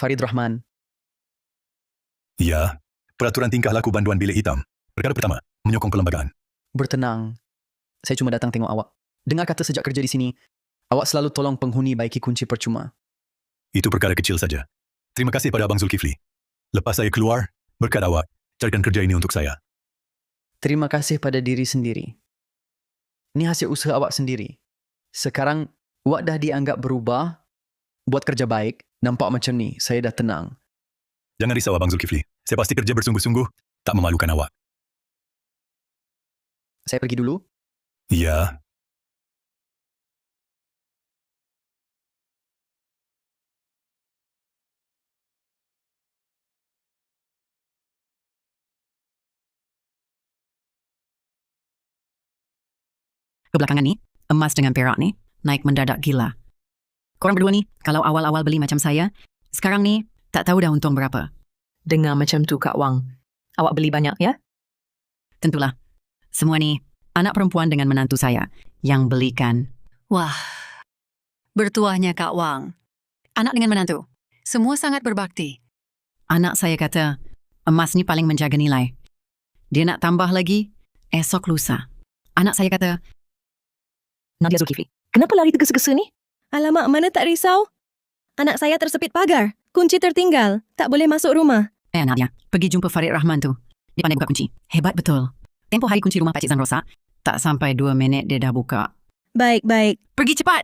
Farid Rahman. Ya, peraturan tingkah laku banduan bilik hitam. Perkara pertama, menyokong perlembagaan. Bertenang. Saya cuma datang tengok awak. Dengar kata sejak kerja di sini, awak selalu tolong penghuni baiki kunci percuma. Itu perkara kecil saja. Terima kasih pada Abang Zulkifli. Lepas saya keluar, berkat awak, carikan kerja ini untuk saya. Terima kasih pada diri sendiri. Ini hasil usaha awak sendiri. Sekarang, awak dah dianggap berubah, buat kerja baik, nampak macam ni, saya dah tenang. Jangan risau Abang Zulkifli. Saya pasti kerja bersungguh-sungguh, tak memalukan awak. Saya pergi dulu. Ya. Kebelakangan ni, emas dengan perak ni naik mendadak gila. Korang berdua ni, kalau awal-awal beli macam saya, sekarang ni tak tahu dah untung berapa. Dengar macam tu Kak Wang. Awak beli banyak ya? Tentulah. Semua ni anak perempuan dengan menantu saya yang belikan. Wah, bertuahnya Kak Wang. Anak dengan menantu, semua sangat berbakti. Anak saya kata, emas ni paling menjaga nilai. Dia nak tambah lagi, esok lusa. Anak saya kata, Nadia Zulkifli, kenapa lari tergesa-gesa ni? Alamak, mana tak risau? Anak saya tersepit pagar. Kunci tertinggal. Tak boleh masuk rumah. Nadia, pergi jumpa Farid Rahman tu. Dia pandai buka kunci. Hebat betul. Tempoh hari kunci rumah Pakcik Zan rosak, tak sampai 2 minit dia dah buka. Baik, baik. Pergi cepat!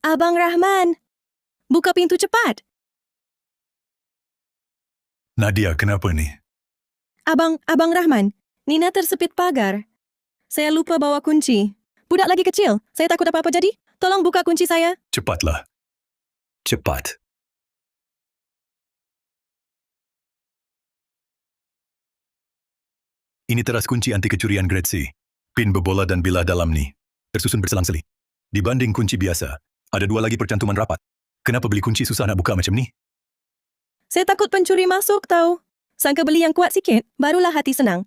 Abang Rahman, buka pintu cepat. Nadia, kenapa ni? Abang Rahman, Nina tersepit pagar. Saya lupa bawa kunci. Budak lagi kecil. Saya takut apa-apa jadi. Tolong buka kunci saya. Cepatlah. Cepat. Ini teras kunci anti kecurian grade C. Pin berbola dan bilah dalam ni. Tersusun berselang-seli. Dibanding kunci biasa, ada 2 lagi percantuman rapat. Kenapa beli kunci susah nak buka macam ni? Saya takut pencuri masuk tahu. Sangka beli yang kuat sikit, barulah hati senang.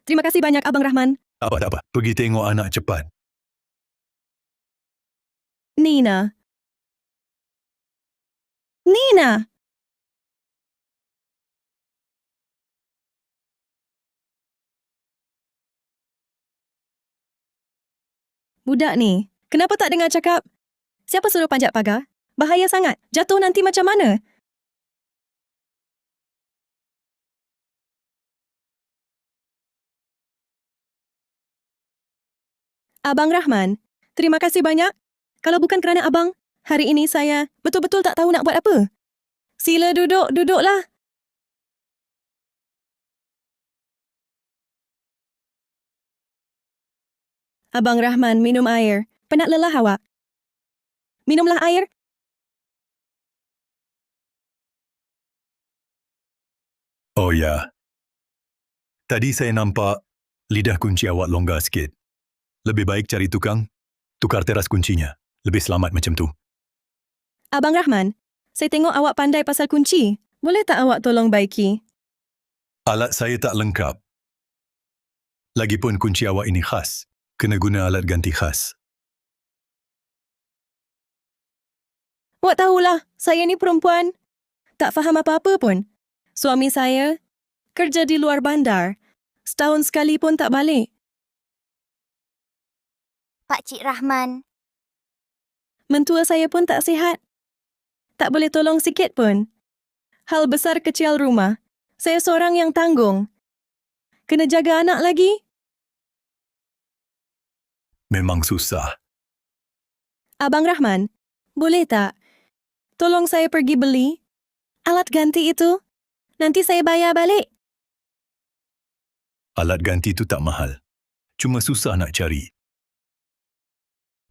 Terima kasih banyak Abang Rahman. Tak apa. Pergi tengok anak cepat. Nina. Budak ni, kenapa tak dengar cakap? Siapa suruh panjat pagar? Bahaya sangat. Jatuh nanti macam mana? Abang Rahman, terima kasih banyak. Kalau bukan kerana abang, hari ini saya betul-betul tak tahu nak buat apa. Sila duduklah. Abang Rahman, minum air. Penat lelah awak. Minumlah air. Oh ya. Tadi saya nampak lidah kunci awak longgar sikit. Lebih baik cari tukang, tukar teras kuncinya. Lebih selamat macam tu. Abang Rahman, saya tengok awak pandai pasal kunci. Boleh tak awak tolong baiki? Alat saya tak lengkap. Lagipun kunci awak ini khas. Kena guna alat ganti khas. Awak tahulah, saya ni perempuan. Tak faham apa-apa pun. Suami saya kerja di luar bandar. Setahun sekali pun tak balik. Pakcik Rahman. Mentua saya pun tak sihat. Tak boleh tolong sikit pun. Hal besar kecil rumah. Saya seorang yang tanggung. Kena jaga anak lagi. Memang susah. Abang Rahman, boleh tak? Tolong saya pergi beli alat ganti itu. Nanti saya bayar balik. Alat ganti itu tak mahal. Cuma susah nak cari.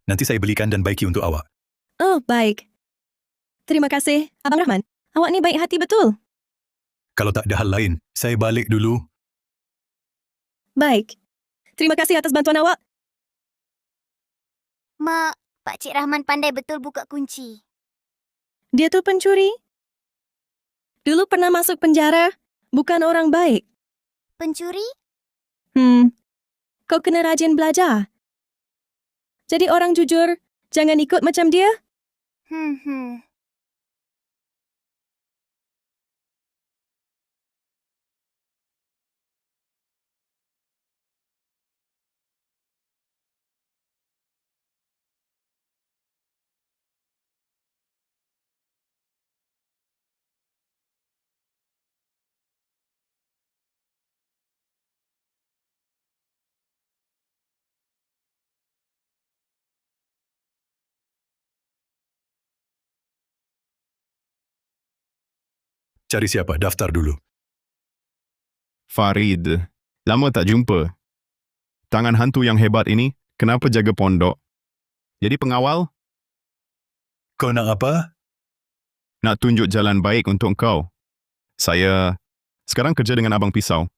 Nanti saya belikan dan baiki untuk awak. Oh, baik. Terima kasih, Abang Rahman. Awak ni baik hati betul. Kalau tak ada hal lain, saya balik dulu. Baik. Terima kasih atas bantuan awak. Mak, Pakcik Rahman pandai betul buka kunci. Dia tu pencuri. Dulu pernah masuk penjara. Bukan orang baik. Pencuri? Kau kena rajin belajar. Jadi orang jujur, jangan ikut macam dia. Hmm. Cari siapa? Daftar dulu. Farid, lama tak jumpa. Tangan hantu yang hebat ini, kenapa jaga pondok? Jadi pengawal, Kau nak apa? nak tunjuk jalan baik untuk kau. Saya sekarang kerja dengan Abang Pisau.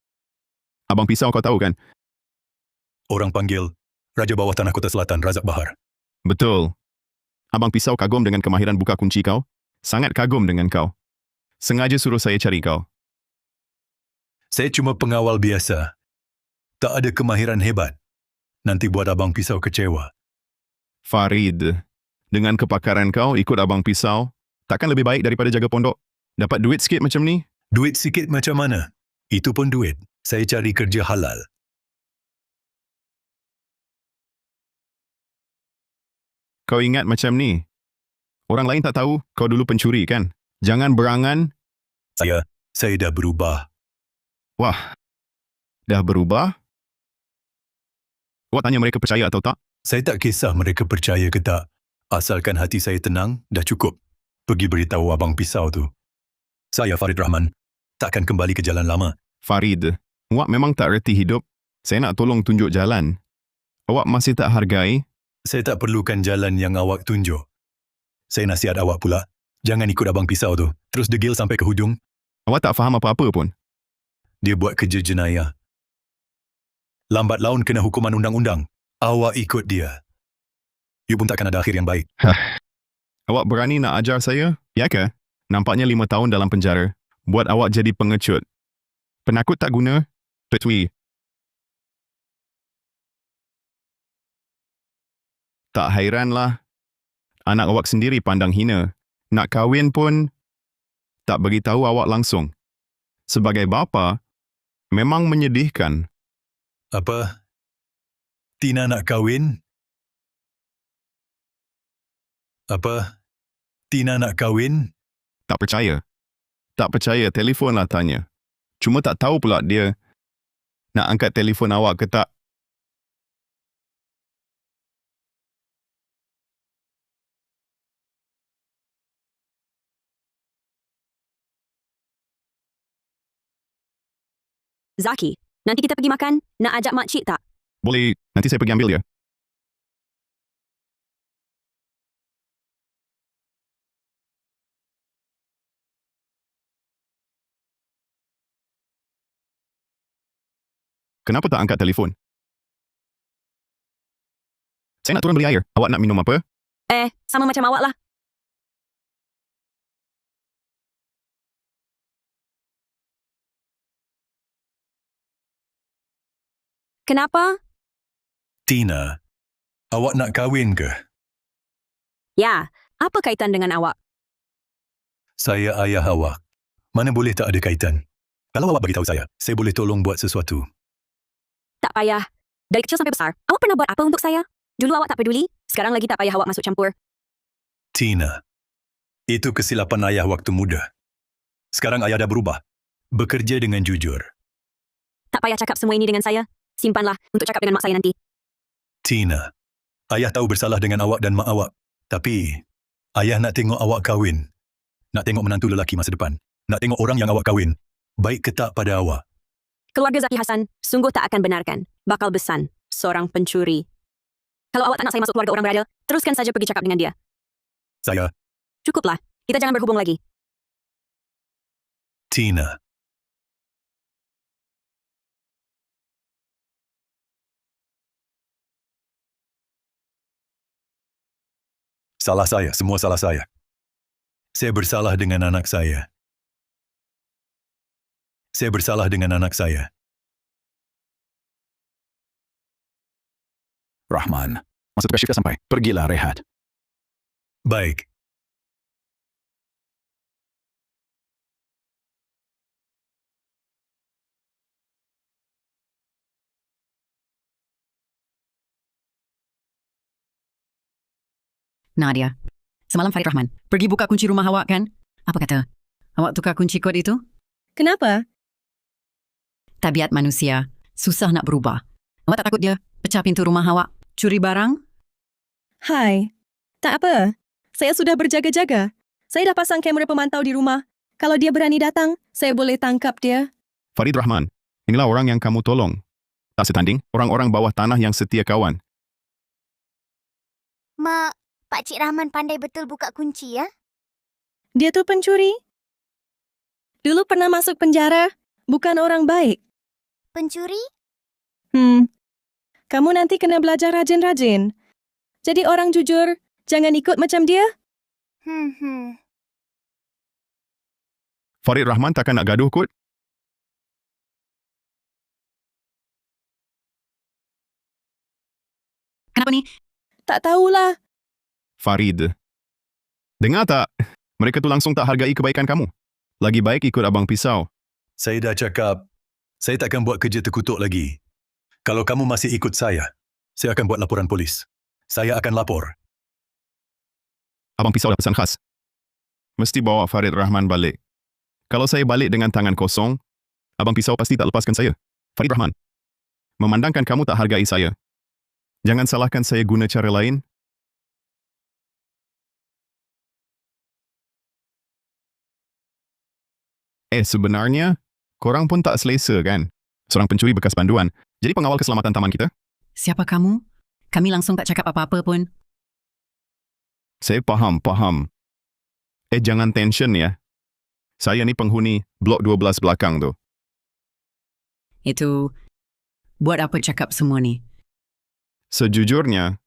Abang Pisau kau tahu kan? Orang panggil Raja Bawah Tanah Kota Selatan, Razak Bahar. Betul. Abang Pisau kagum dengan kemahiran buka kunci kau. Sangat kagum dengan kau. Sengaja suruh saya cari kau. Saya cuma pengawal biasa. Tak ada kemahiran hebat. Nanti buat Abang Pisau kecewa. Farid, dengan kepakaran kau ikut Abang Pisau, takkan lebih baik daripada jaga pondok? Dapat duit sikit macam ni? Duit sikit macam mana? Itu pun duit. Saya cari kerja halal. Kau ingat macam ni? Orang lain tak tahu kau dulu pencuri kan? Jangan berangan. Saya dah berubah. Wah, dah berubah? Awak tanya mereka percaya atau tak? Saya tak kisah mereka percaya ke tak. Asalkan hati saya tenang, dah cukup. Pergi beritahu Abang Pisau tu. Saya Farid Rahman. Takkan kembali ke jalan lama. Farid, awak memang tak reti hidup. Saya nak tolong tunjuk jalan. Awak masih tak hargai? Saya tak perlukan jalan yang awak tunjuk. Saya nasihat awak pula. Jangan ikut Abang Pisau tu. Terus degil sampai ke hujung. Awak tak faham apa-apa pun. Dia buat kerja jenayah. Lambat laun kena hukuman undang-undang. Awak ikut dia. You pun takkan ada akhir yang baik. Awak berani nak ajar saya? Ya ke? Nampaknya 5 tahun dalam penjara. Buat awak jadi pengecut. Penakut tak guna? Petui. Tak hairanlah. Anak awak sendiri pandang hina. Nak kahwin pun tak beritahu awak langsung. Sebagai bapa, memang menyedihkan. Apa? Tina nak kahwin? Apa? Tina nak kahwin? Tak percaya. Tak percaya, telefonlah tanya. Cuma tak tahu pula dia nak angkat telefon awak ke tak. Zaki, nanti kita pergi makan. Nak ajak makcik tak? Boleh, nanti saya pergi ambil ya. Kenapa tak angkat telefon? Saya nak turun beli air. Awak nak minum apa? Sama macam awak lah. Kenapa? Tina, awak nak kahwin ke? Ya, apa kaitan dengan awak? Saya ayah awak. Mana boleh tak ada kaitan? Kalau awak bagi tahu saya boleh tolong buat sesuatu. Tak payah. Dari kecil sampai besar, awak pernah buat apa untuk saya? Dulu awak tak peduli, sekarang lagi tak payah awak masuk campur. Tina, itu kesilapan ayah waktu muda. Sekarang ayah dah berubah. Bekerja dengan jujur. Tak payah cakap semua ini dengan saya. Simpanlah untuk cakap dengan mak saya nanti. Tina, ayah tahu bersalah dengan awak dan mak awak. Tapi, ayah nak tengok awak kahwin. Nak tengok menantu lelaki masa depan. Nak tengok orang yang awak kahwin. Baik ke tak pada awak? Keluarga Zaki Hassan sungguh tak akan benarkan bakal besan seorang pencuri. Kalau awak tak nak saya masuk keluarga orang berada, teruskan saja pergi cakap dengan dia. Saya, Cukuplah. Kita jangan berhubung lagi. Tina. Salah saya, semua salah saya. Saya bersalah dengan anak saya. Saya bersalah dengan anak saya. Rahman, masa tugas shift dah sampai. Pergilah rehat. Baik. Nadia, semalam Farid Rahman pergi buka kunci rumah awak kan? Apa kata? Awak tukar kunci kod itu? Kenapa? Tabiat manusia, susah nak berubah. Awak tak takut dia pecah pintu rumah awak, curi barang? Hai. Tak apa. Saya sudah berjaga-jaga. Saya dah pasang kamera pemantau di rumah. Kalau dia berani datang, saya boleh tangkap dia. Farid Rahman, inilah orang yang kamu tolong. Tak setanding, orang-orang bawah tanah yang setia kawan. Mak, Pak Cik Rahman pandai betul buka kunci ya. Dia tu pencuri. Dulu pernah masuk penjara. Bukan orang baik. Pencuri? Kamu nanti kena belajar rajin-rajin. Jadi orang jujur, jangan ikut macam dia. Farid Rahman takkan nak gaduh kot? Kenapa ni? Tak tahulah. Farid. Dengar tak? Mereka tu langsung tak hargai kebaikan kamu. Lagi baik ikut Abang Pisau. Saya dah cakap, saya takkan buat kerja terkutuk lagi. Kalau kamu masih ikut saya akan buat laporan polis. Saya akan lapor. Abang Pisau dah pesan khas. Mesti bawa Farid Rahman balik. Kalau saya balik dengan tangan kosong, Abang Pisau pasti tak lepaskan saya. Farid Rahman, memandangkan kamu tak hargai saya. Jangan salahkan saya guna cara lain. Sebenarnya, korang pun tak selesa kan? Seorang pencuri bekas panduan. Jadi pengawal keselamatan taman kita? Siapa kamu? Kami langsung tak cakap apa-apa pun. Saya faham. Jangan tension ya. Saya ni penghuni blok 12 belakang tu. Itu, buat apa cakap semua ni? Sejujurnya,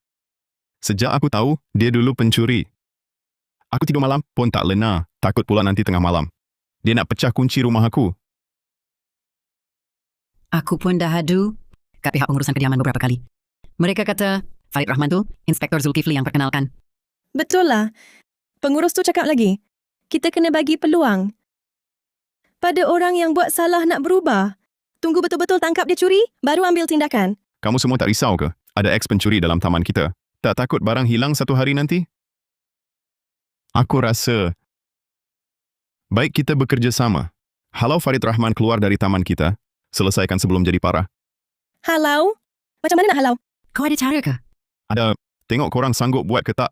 sejak aku tahu dia dulu pencuri, aku tidur malam pun tak lena, takut pula nanti tengah malam. Dia nak pecah kunci rumah aku. Aku pun dah adu kat pihak pengurusan kediaman beberapa kali. Mereka kata, Farid Rahman tu, Inspektor Zulkifli yang perkenalkan. Betul lah. Pengurus tu cakap lagi, kita kena bagi peluang. Pada orang yang buat salah nak berubah. Tunggu betul-betul tangkap dia curi, baru ambil tindakan. Kamu semua tak risau ke? Ada ex-pencuri dalam taman kita. Tak takut barang hilang satu hari nanti? Aku rasa baik kita bekerja sama. Halau Farid Rahman keluar dari taman kita, selesaikan sebelum jadi parah. Halau? Macam mana nak halau? Kau ada cara ke? Ada, tengok korang sanggup buat ke tak?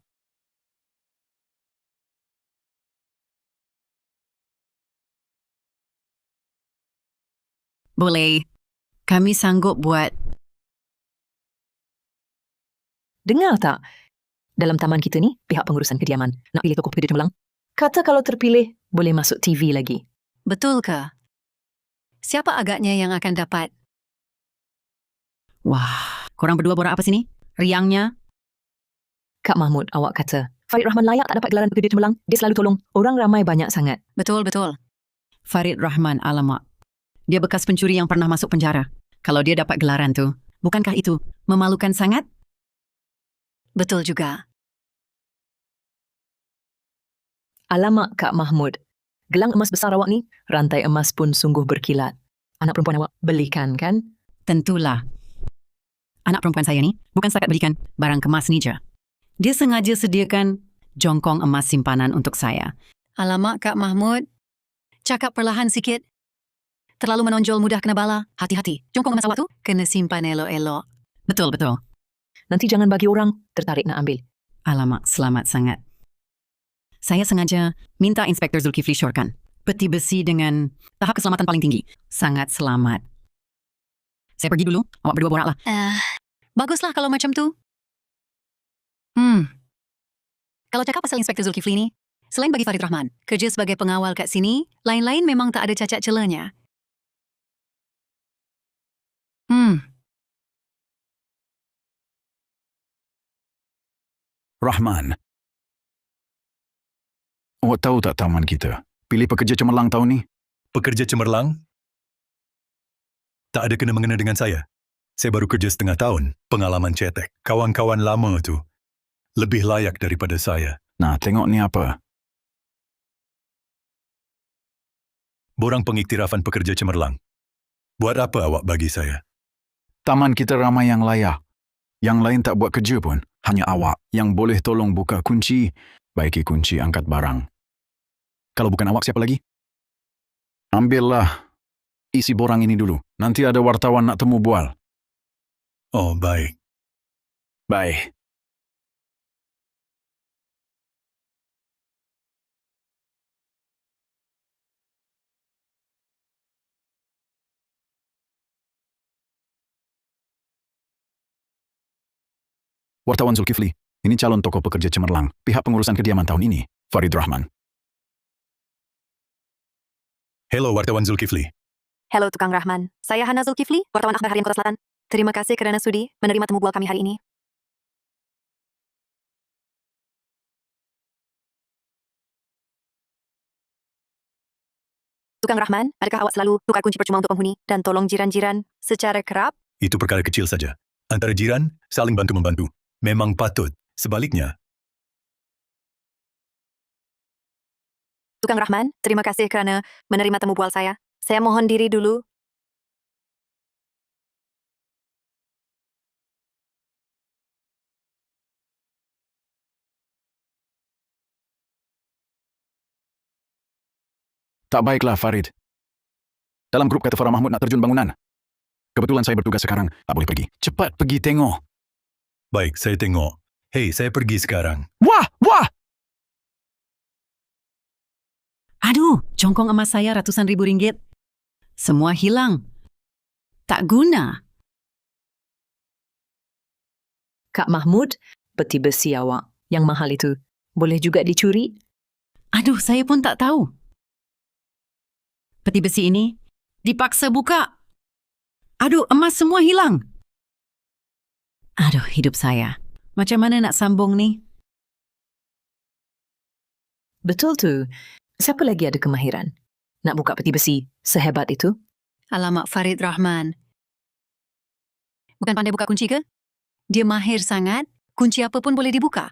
Boleh. Kami sanggup buat. Dengar tak? Dalam taman kita ni, pihak pengurusan kediaman nak pilih tokoh pekerja cemerlang. Kata kalau terpilih, boleh masuk TV lagi. Betul ke? Siapa agaknya yang akan dapat? Wah, korang berdua borak apa sini? Riangnya? Kak Mahmud, awak kata, Farid Rahman layak tak dapat gelaran pekerja cemerlang. Dia selalu tolong orang ramai banyak sangat. Betul. Farid Rahman, alamak. Dia bekas pencuri yang pernah masuk penjara. Kalau dia dapat gelaran tu, bukankah itu memalukan sangat? Betul juga. Alamak Kak Mahmud, gelang emas besar awak ni, rantai emas pun sungguh berkilat. Anak perempuan awak belikan kan? Tentulah. Anak perempuan saya ni bukan setakat belikan barang kemas ni je. Dia sengaja sediakan jongkong emas simpanan untuk saya. Alamak Kak Mahmud. Cakap perlahan sikit. Terlalu menonjol mudah kena bala. Hati-hati. Jongkong emas awak tu kena simpan elok-elok. Betul. Nanti jangan bagi orang tertarik nak ambil. Alamak, selamat sangat. Saya sengaja minta Inspektor Zulkifli syorkan peti besi dengan tahap keselamatan paling tinggi. Sangat selamat. Saya pergi dulu. Awak berdua boraklah. Baguslah kalau macam tu. Kalau cakap pasal Inspektor Zulkifli ni, selain bagi Farid Rahman, kerja sebagai pengawal kat sini, lain-lain memang tak ada cacat celanya. Rahman. Awak tahu tak taman kita? Pilih pekerja cemerlang tahun ni. Pekerja cemerlang? Tak ada kena-mengena dengan saya. Saya baru kerja setengah tahun, pengalaman cetek. Kawan-kawan lama tu lebih layak daripada saya. Nah, tengok ni apa. Borang pengiktirafan pekerja cemerlang. Buat apa awak bagi saya? Taman kita ramai yang layak. Yang lain tak buat kerja pun. Hanya awak yang boleh tolong buka kunci, baiki kunci, angkat barang. Kalau bukan awak, siapa lagi? Ambillah isi borang ini dulu. Nanti ada wartawan nak temu bual. Oh, baik. Baik. Wartawan Zulkifli, ini calon tokoh pekerja cemerlang. Pihak pengurusan kediaman tahun ini, Farid Rahman. Hello, wartawan Zulkifli. Hello, Tukang Rahman. Saya Hana Zulkifli, wartawan akhbar harian Kota Selatan. Terima kasih kerana sudi menerima temu bual kami hari ini. Tukang Rahman, adakah awak selalu tukar kunci percuma untuk penghuni dan tolong jiran-jiran secara kerap? Itu perkara kecil saja. Antara jiran, saling bantu-membantu. Memang patut. Sebaliknya, Tukang Rahman, terima kasih kerana menerima temu bual saya. Saya mohon diri dulu. Tak baiklah, Farid. Dalam grup kata Farah Mahmud nak terjun bangunan. Kebetulan saya bertugas sekarang, tak boleh pergi. Cepat pergi tengok. baik, saya tengok. Hei, saya pergi sekarang. Wah! Wah! Aduh, jongkong emas saya ratusan ribu ringgit. Semua hilang. Tak guna. Kak Mahmud, peti besi awak yang mahal itu boleh juga dicuri? Aduh, saya pun tak tahu. Peti besi ini dipaksa buka. Aduh, emas semua hilang. Aduh, hidup saya. Macam mana nak sambung ni? Betul tu. Siapa lagi ada kemahiran nak buka peti besi sehebat itu? Alamak, Farid Rahman. Bukan pandai buka kunci ke? Dia mahir sangat. Kunci apa pun boleh dibuka.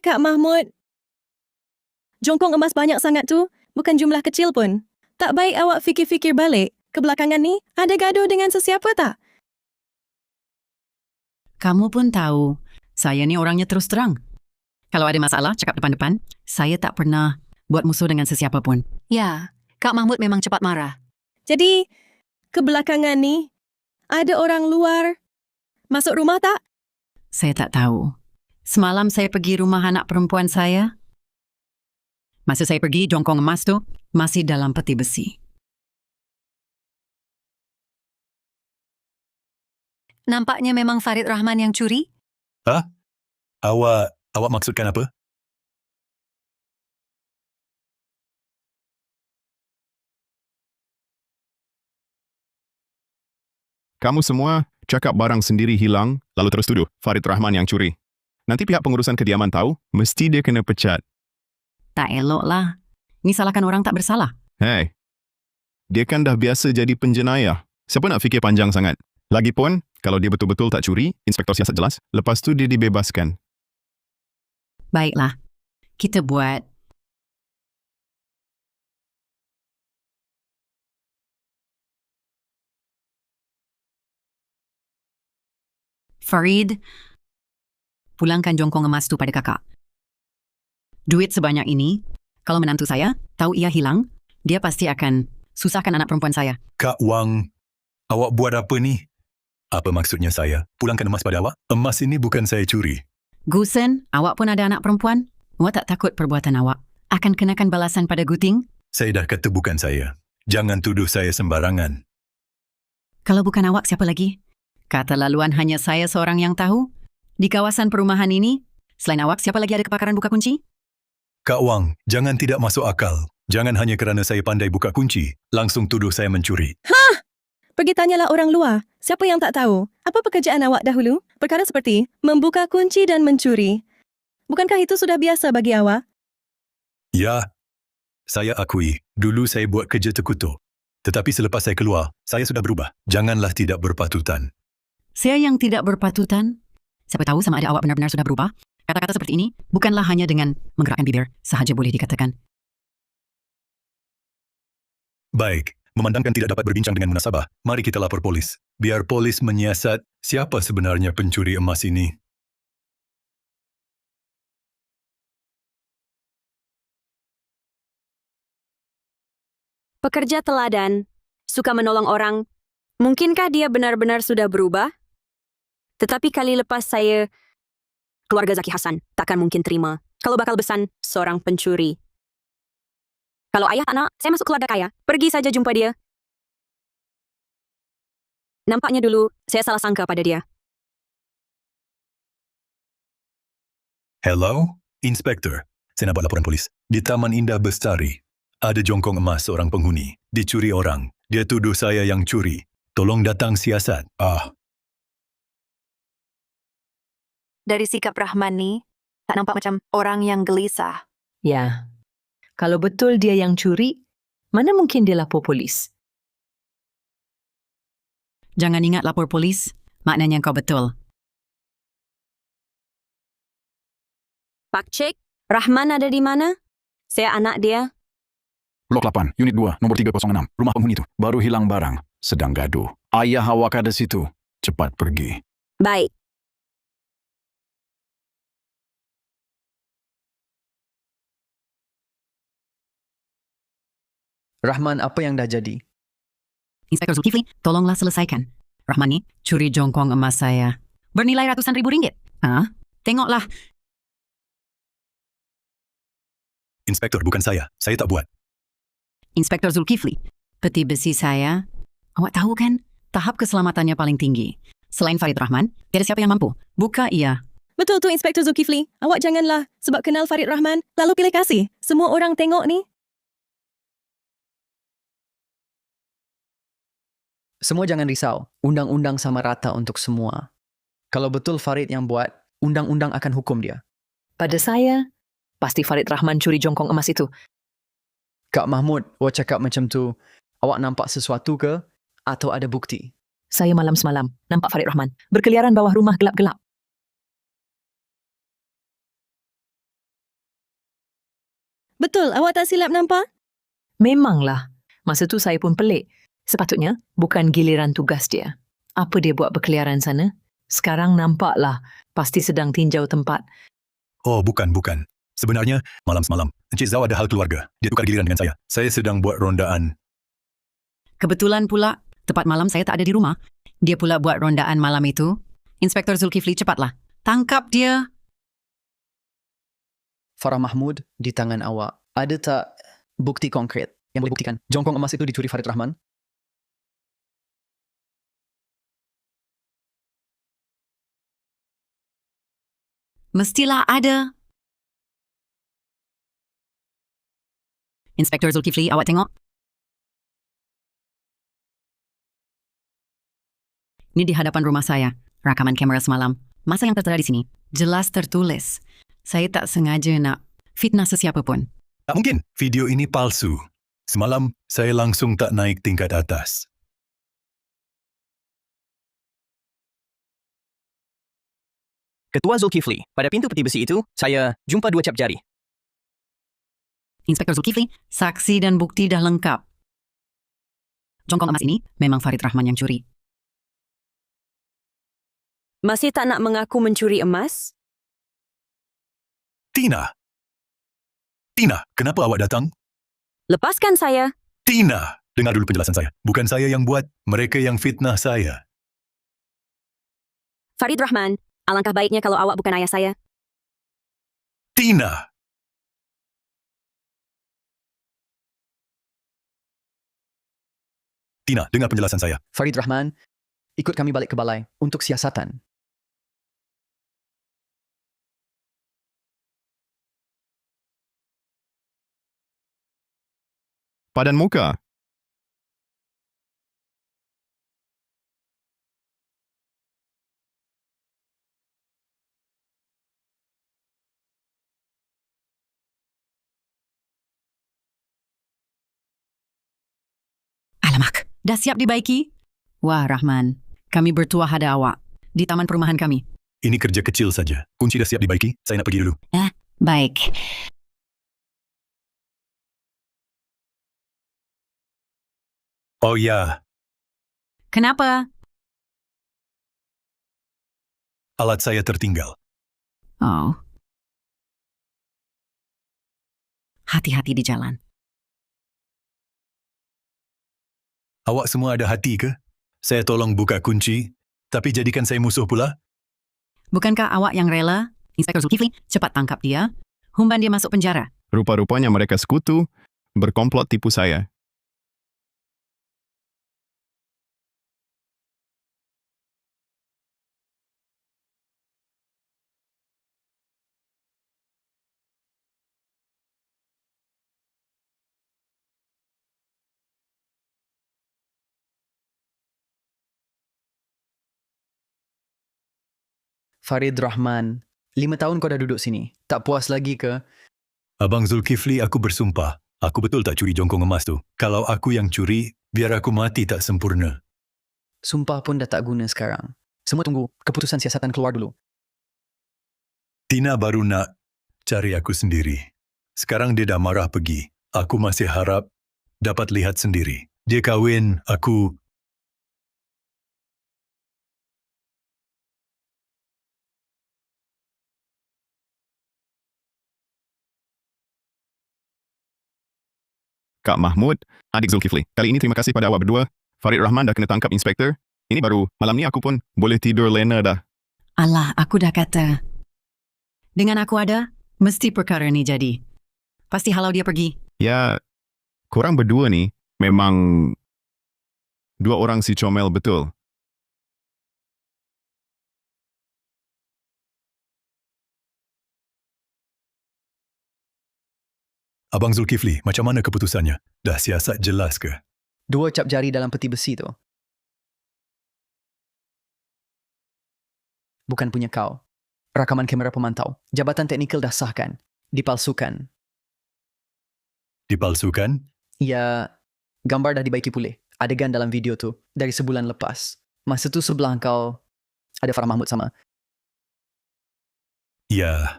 Kak Mahmud. Jongkong emas banyak sangat tu, bukan jumlah kecil pun. Tak baik awak fikir-fikir balik. Kebelakangan ni, ada gaduh dengan sesiapa tak? Kamu pun tahu, saya ni orangnya terus terang. Kalau ada masalah, cakap depan-depan. Saya tak pernah buat musuh dengan sesiapa pun. Ya, Kak Mahmud memang cepat marah. Jadi, kebelakangan ni, ada orang luar masuk rumah tak? Saya tak tahu. Semalam saya pergi rumah anak perempuan saya. Masa saya pergi, jongkong emas tu masih dalam peti besi. Nampaknya memang Farid Rahman yang curi. Awak maksudkan apa? Kamu semua cakap barang sendiri hilang, lalu terus tuduh Farid Rahman yang curi. Nanti pihak pengurusan kediaman tahu, mesti dia kena pecat. Tak elok lah. Ini salahkan orang tak bersalah. Hei, dia kan dah biasa jadi penjenayah. Siapa nak fikir panjang sangat? Lagipun, kalau dia betul-betul tak curi, inspektor siasat jelas, lepas tu dia dibebaskan. Baiklah, kita buat Farid, pulangkan jongkong emas tu pada kakak. Duit sebanyak ini, kalau menantu saya tahu ia hilang, dia pasti akan susahkan anak perempuan saya. Kak Wang, awak buat apa ni? Apa maksudnya saya? Pulangkan emas pada awak? Emas ini bukan saya curi. Gusen, awak pun ada anak perempuan. Awak tak takut perbuatan awak akan kenakan balasan pada Guting? Saya dah kata bukan saya. Jangan tuduh saya sembarangan. Kalau bukan awak, siapa lagi? Kata laluan hanya saya seorang yang tahu. Di kawasan perumahan ini, selain awak, siapa lagi ada kepakaran buka kunci? Kak Wang, jangan tidak masuk akal. Jangan hanya kerana saya pandai buka kunci, langsung tuduh saya mencuri. Pergi tanyalah orang luar. Siapa yang tak tahu? Apa pekerjaan awak dahulu? Perkara seperti membuka kunci dan mencuri. Bukankah itu sudah biasa bagi awak? Ya, saya akui, dulu saya buat kerja terkutuk. Tetapi selepas saya keluar, saya sudah berubah. Janganlah tidak berpatutan. Saya yang tidak berpatutan. Siapa tahu sama ada awak benar-benar sudah berubah. Kata-kata seperti ini bukanlah hanya dengan menggerakkan bibir sahaja boleh dikatakan. Baik, memandangkan tidak dapat berbincang dengan munasabah, mari kita lapor polis. Biar polis menyiasat siapa sebenarnya pencuri emas ini. Pekerja teladan, suka menolong orang. Mungkinkah dia benar-benar sudah berubah? Tetapi kali lepas saya, keluarga Zaki Hasan takkan mungkin terima kalau bakal besan seorang pencuri. Kalau ayah tak nak, saya masuk keluarga kaya. Pergi saja jumpa dia. Nampaknya dulu, saya salah sangka pada dia. Hello, Inspektor. Saya nak buat laporan polis. Di Taman Indah Bestari, ada jongkong emas seorang penghuni. Dicuri orang. Dia tuduh saya yang curi. Tolong datang siasat. Dari sikap Rahman ni, tak nampak macam orang yang gelisah. Ya. Kalau betul dia yang curi, mana mungkin dia lapor polis? Jangan ingat lapor polis, maknanya kau betul. Pak Cik, Rahman ada di mana? Saya anak dia. Blok 8, Unit 2, nombor 306. Rumah penghuni itu. Baru hilang barang. Sedang gaduh. Ayah awak ada situ. Cepat pergi. Baik. Rahman, apa yang dah jadi? Inspektor Zulkifli, tolonglah selesaikan. Rahman ni curi jongkong emas saya. Bernilai ratusan ribu ringgit. Tengoklah. Inspektor, bukan saya. Saya tak buat. Inspektor Zulkifli, peti besi saya. Awak tahu kan, tahap keselamatannya paling tinggi. Selain Farid Rahman, tiada siapa yang mampu. Buka ia. Betul tu Inspektor Zulkifli. Awak janganlah sebab kenal Farid Rahman lalu pilih kasih. Semua orang tengok ni. Semua jangan risau. Undang-undang sama rata untuk semua. Kalau betul Farid yang buat, undang-undang akan hukum dia. Pada saya, pasti Farid Rahman curi jongkong emas itu. Kak Mahmud, awak cakap macam tu. Awak nampak sesuatu ke? Atau ada bukti? Saya malam semalam nampak Farid Rahman berkeliaran bawah rumah gelap-gelap. Betul, awak tak silap nampak? Memanglah. Masa tu saya pun pelik. Sepatutnya bukan giliran tugas dia. Apa dia buat berkeliaran sana? Sekarang nampaklah pasti sedang tinjau tempat. Oh, bukan. Sebenarnya, malam semalam, Encik Zau ada hal keluarga. Dia tukar giliran dengan saya. Saya sedang buat rondaan. Kebetulan pula, tepat malam saya tak ada di rumah. Dia pula buat rondaan malam itu. Inspektor Zulkifli, cepatlah. Tangkap dia. Farah Mahmud, di tangan awak, ada tak bukti konkret yang boleh buktikan jongkong emas itu dicuri Farid Rahman? Mestilah ada. Inspektor Zulkifli, awak tengok. Ini di hadapan rumah saya. Rakaman kamera semalam. Masa yang tertera di sini. Jelas tertulis. Saya tak sengaja nak fitnah sesiapa pun. Tak mungkin. Video ini palsu. Semalam, saya langsung tak naik tingkat atas. Ketua Zulkifli, pada pintu peti besi itu, saya jumpa 2 cap jari. Inspektor Zulkifli, saksi dan bukti dah lengkap. Jongkong emas ini memang Farid Rahman yang curi. Masih tak nak mengaku mencuri emas? Tina, kenapa awak datang? Lepaskan saya. Tina, dengar dulu penjelasan saya. Bukan saya yang buat, mereka yang fitnah saya. Farid Rahman, alangkah baiknya kalau awak bukan ayah saya. Tina! Tina, dengar penjelasan saya. Farid Rahman, ikut kami balik ke balai untuk siasatan. Padan muka. Alamak, dah siap dibaiki? Wah, Rahman, kami bertuah ada awak di taman perumahan kami. Ini kerja kecil saja. Kunci dah siap dibaiki. Saya nak pergi dulu. Baik. Oh ya, Kenapa? alat saya tertinggal. Oh. Hati-hati di jalan. Awak semua ada hati ke? Saya tolong buka kunci, tapi jadikan saya musuh pula? Bukankah awak yang rela? Inspektur Zulkifli, cepat tangkap dia. Humban dia masuk penjara. Rupa-rupanya mereka sekutu berkomplot tipu saya. Farid Rahman, 5 tahun kau dah duduk sini. Tak puas lagi ke? Abang Zulkifli, aku bersumpah. Aku betul tak curi jongkong emas tu. Kalau aku yang curi, biar aku mati tak sempurna. Sumpah pun dah tak guna sekarang. Semua tunggu keputusan siasatan keluar dulu. Tina baru nak cari aku sendiri. Sekarang dia dah marah pergi. Aku masih harap dapat lihat sendiri. Dia kahwin, aku... Kak Mahmud, adik Zulkifli. Kali ini terima kasih pada awak berdua. Farid Rahman dah kena tangkap inspektor. Ini baru malam ni aku pun boleh tidur lena dah. Alah, aku dah kata. Dengan aku ada, mesti perkara ni jadi. Pasti halau dia pergi. Ya, korang berdua ni memang dua orang si comel betul. Abang Zulkifli, macam mana keputusannya? Dah siasat jelas ke? 2 cap jari dalam peti besi tu. Bukan punya kau. Rakaman kamera pemantau. Jabatan teknikal dah sahkan. Dipalsukan. Dipalsukan? Ya, gambar dah dibaiki pulih. Adegan dalam video tu dari sebulan lepas. Masa tu sebelah kau ada Farah Mahmud sama. Ya.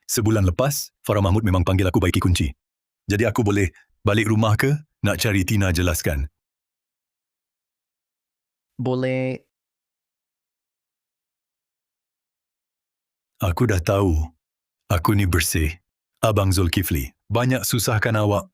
Sebulan lepas, Farah Mahmud memang panggil aku baiki kunci. Jadi aku boleh balik rumah ke? Nak cari Tina jelaskan. Boleh. Aku dah tahu. Aku ni bersih. Abang Zulkifli, banyak susahkan awak.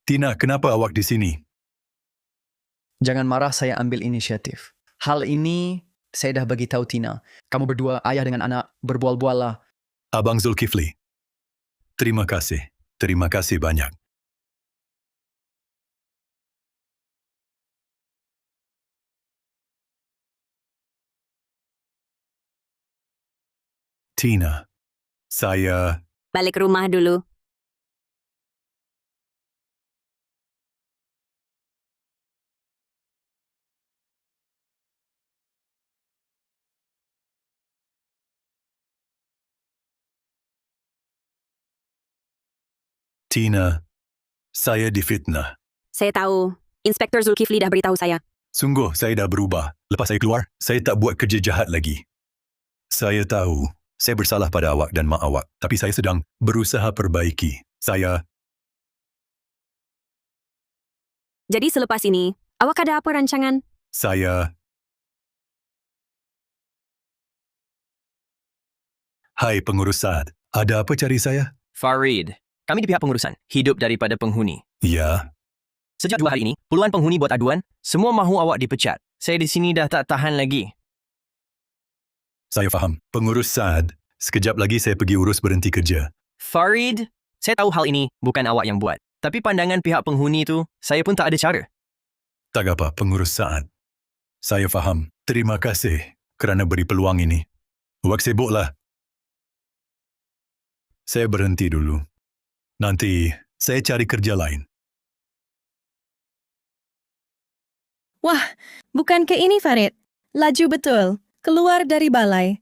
Tina, kenapa awak di sini? Jangan marah, saya ambil inisiatif. Hal ini saya dah bagi tahu Tina. Kamu berdua, ayah dengan anak, berbual-bual lah. Abang Zulkifli, terima kasih. Terima kasih banyak. Tina, saya... Balik rumah dulu. Tina, saya difitnah. Saya tahu. Inspektur Zulkifli dah beritahu saya. Sungguh, saya dah berubah. Lepas saya keluar, saya tak buat kerja jahat lagi. Saya tahu, saya bersalah pada awak dan mak awak. Tapi saya sedang berusaha perbaiki. Saya... Jadi selepas ini, awak ada apa rancangan? Saya... Hai pengurus Saad, ada apa cari saya? Farid, kami di pihak pengurusan, hidup daripada penghuni. Ya, Sejak 2 hari ini, puluhan penghuni buat aduan, semua mahu awak dipecat. Saya di sini dah tak tahan lagi. saya faham. Pengurus Saad, sekejap lagi saya pergi urus berhenti kerja. Farid, saya tahu hal ini bukan awak yang buat. Tapi pandangan pihak penghuni tu, saya pun tak ada cara. Tak apa, pengurus Saad. Saya faham. Terima kasih kerana beri peluang ini. Awak sibuklah. Saya berhenti dulu. Nanti Saya cari kerja lain. Wah, bukan ke ini Farid. Laju betul. Keluar dari balai.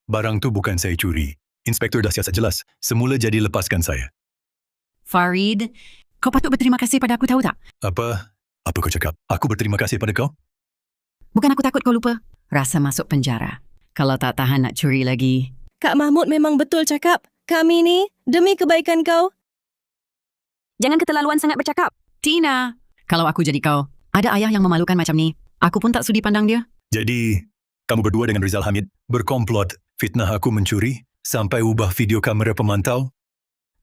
Barang tu bukan saya curi. Inspektor dah siasat jelas. Semula jadi lepaskan saya. Farid, kau patut berterima kasih pada aku, tahu tak? Apa? Apa kau cakap? Aku berterima kasih pada kau? Bukan aku takut kau lupa. Rasa masuk penjara. Kalau tak tahan nak curi lagi. Kak Mahmud memang betul cakap. Kami ni, demi kebaikan kau. Jangan keterlaluan sangat bercakap. Tina, kalau aku jadi kau, ada ayah yang memalukan macam ni. Aku pun tak sudi pandang dia. Jadi, kamu berdua dengan Rizal Hamid berkomplot fitnah aku mencuri sampai ubah video kamera pemantau?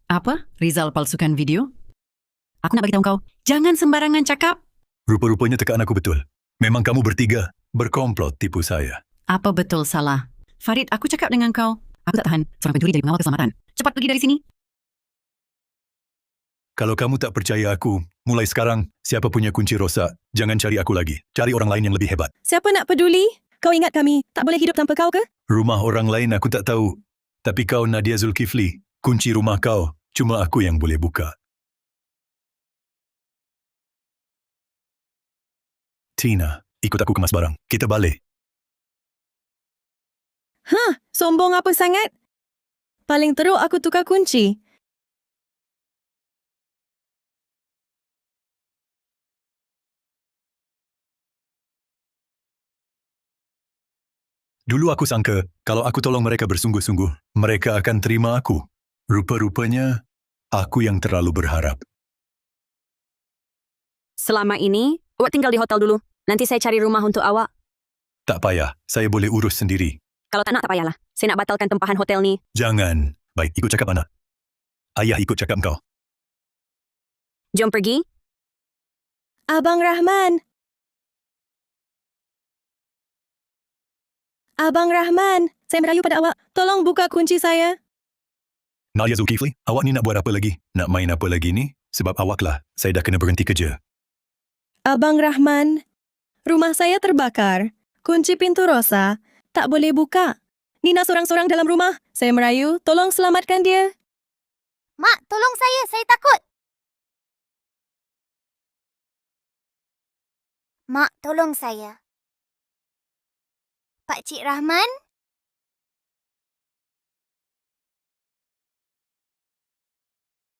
Apa? Rizal palsukan video? Aku nak bagi tahu kau, jangan sembarangan cakap. Rupa-rupanya tekaan aku betul. Memang kamu bertiga berkomplot tipu saya. Apa betul salah? Farid, aku cakap dengan kau. Aku tak tahan seorang pencuri jadi pengawal keselamatan. Cepat pergi dari sini. Kalau kamu tak percaya aku, mulai sekarang, siapa punya kunci rosak, jangan cari aku lagi. Cari orang lain yang lebih hebat. Siapa nak peduli? Kau ingat kami tak boleh hidup tanpa kau ke? Rumah orang lain aku tak tahu. Tapi kau Nadia Zulkifli, kunci rumah kau, cuma aku yang boleh buka. Tina, ikut aku kemas barang. Kita balik. Hah, sombong apa sangat? Paling teruk aku tukar kunci. Dulu aku sangka, kalau aku tolong mereka bersungguh-sungguh, mereka akan terima aku. Rupa-rupanya, aku yang terlalu berharap. Selama ini, awak tinggal di hotel dulu. Nanti saya cari rumah untuk awak. Tak payah, saya boleh urus sendiri. Kalau tak nak, tak payahlah. Saya nak batalkan tempahan hotel ni. Jangan. Baik, ikut cakap anak. Ayah ikut cakap kau. Jom pergi. Abang Rahman. Abang Rahman, saya merayu pada awak. Tolong buka kunci saya. Nadia Zulkifli, awak ni nak buat apa lagi? Nak main apa lagi ni? Sebab awaklah, saya dah kena berhenti kerja. Abang Rahman, rumah saya terbakar. Kunci pintu rosa. Tak boleh buka. Nina sorang-sorang dalam rumah. Saya merayu, tolong selamatkan dia. Mak, tolong saya takut. Mak, tolong saya. Pak Cik Rahman?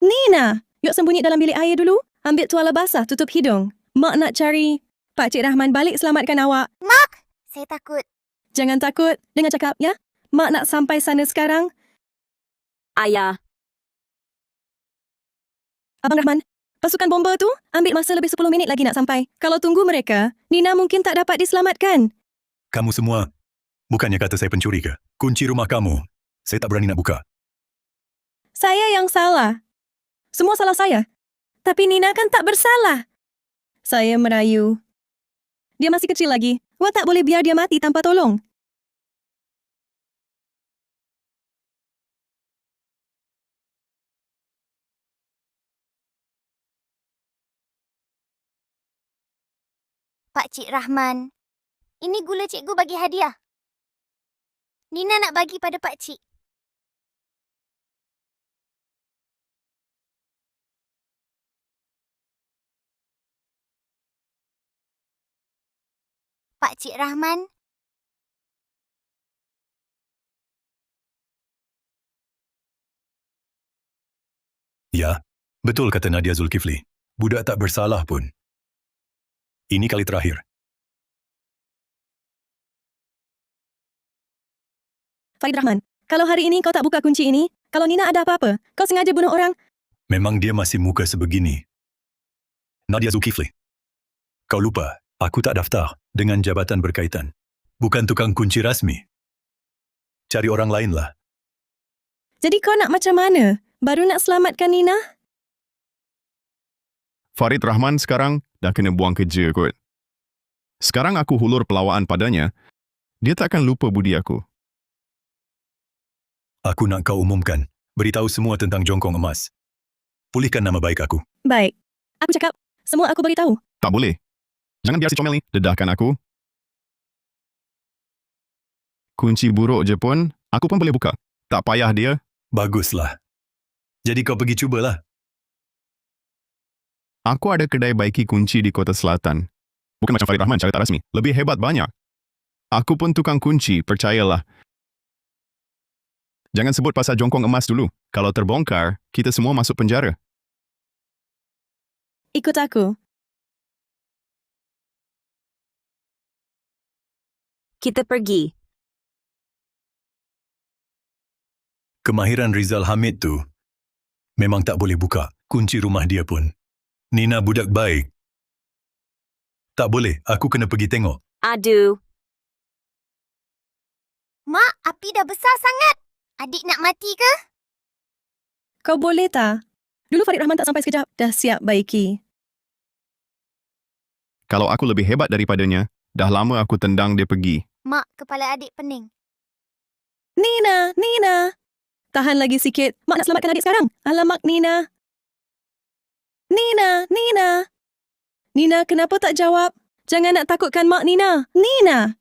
Nina, yuk sembunyi dalam bilik air dulu. Ambil tuala basah, tutup hidung. Mak nak cari Pak Cik Rahman balik selamatkan awak. Mak, saya takut. Jangan takut. Dengar cakap, ya? Mak nak sampai sana sekarang. Ayah. Abang Rahman, pasukan bomba tu ambil masa lebih 10 minit lagi nak sampai. Kalau tunggu mereka, Nina mungkin tak dapat diselamatkan. Kamu semua, bukannya kata saya pencuri ke? Kunci rumah kamu, saya tak berani nak buka. Saya yang salah. Semua salah saya. Tapi Nina kan tak bersalah. Saya merayu. Dia masih kecil lagi. Awak tak boleh biar dia mati tanpa tolong. Pak Cik Rahman, ini gula cikgu bagi hadiah. Nina nak bagi pada Pak Cik. Pak Cik Rahman. Ya, betul kata Nadia Zulkifli. Budak tak bersalah pun. Ini kali terakhir. Farid Rahman, kalau hari ini kau tak buka kunci ini, kalau Nina ada apa-apa, kau sengaja bunuh orang. Memang dia masih muka sebegini. Nadia Zulkifli, kau lupa, aku tak daftar dengan jabatan berkaitan. Bukan tukang kunci rasmi. Cari orang lain lah. Jadi kau nak macam mana? Baru nak selamatkan Nina? Farid Rahman sekarang dah kena buang kerja kot. Sekarang aku hulur pelawaan padanya, dia takkan lupa budi aku. Aku nak kau umumkan. Beritahu semua tentang Jongkong Emas. Pulihkan nama baik aku. Baik. Aku cakap, semua aku beritahu. Tak boleh. Jangan biar si comel ni dedahkan aku. Kunci buruk je pun, aku pun boleh buka. Tak payah dia, Baguslah. Jadi kau pergi cubalah. Aku ada kedai baiki kunci di Kota Selatan. Bukan macam Farid Rahman, cara tak rasmi. Lebih hebat banyak. Aku pun tukang kunci, percayalah. Jangan sebut pasal jongkong emas dulu. Kalau terbongkar, kita semua masuk penjara. Ikut aku. Kita pergi. Kemahiran Rizal Hamid tu memang tak boleh buka kunci rumah dia pun. Nina budak baik. Tak boleh, aku kena pergi tengok. Aduh. Mak, api dah besar sangat. Adik nak mati ke? Kau boleh tak? Dulu Farid Rahman tak sampai sekejap. Dah siap baiki. Kalau aku lebih hebat daripadanya, dah lama aku tendang dia pergi. Mak, kepala adik pening. Nina. Tahan lagi sikit. Mak nak selamatkan adik sekarang. Alamak, Nina. Nina, kenapa tak jawab? Jangan nak takutkan Mak, Nina. Nina!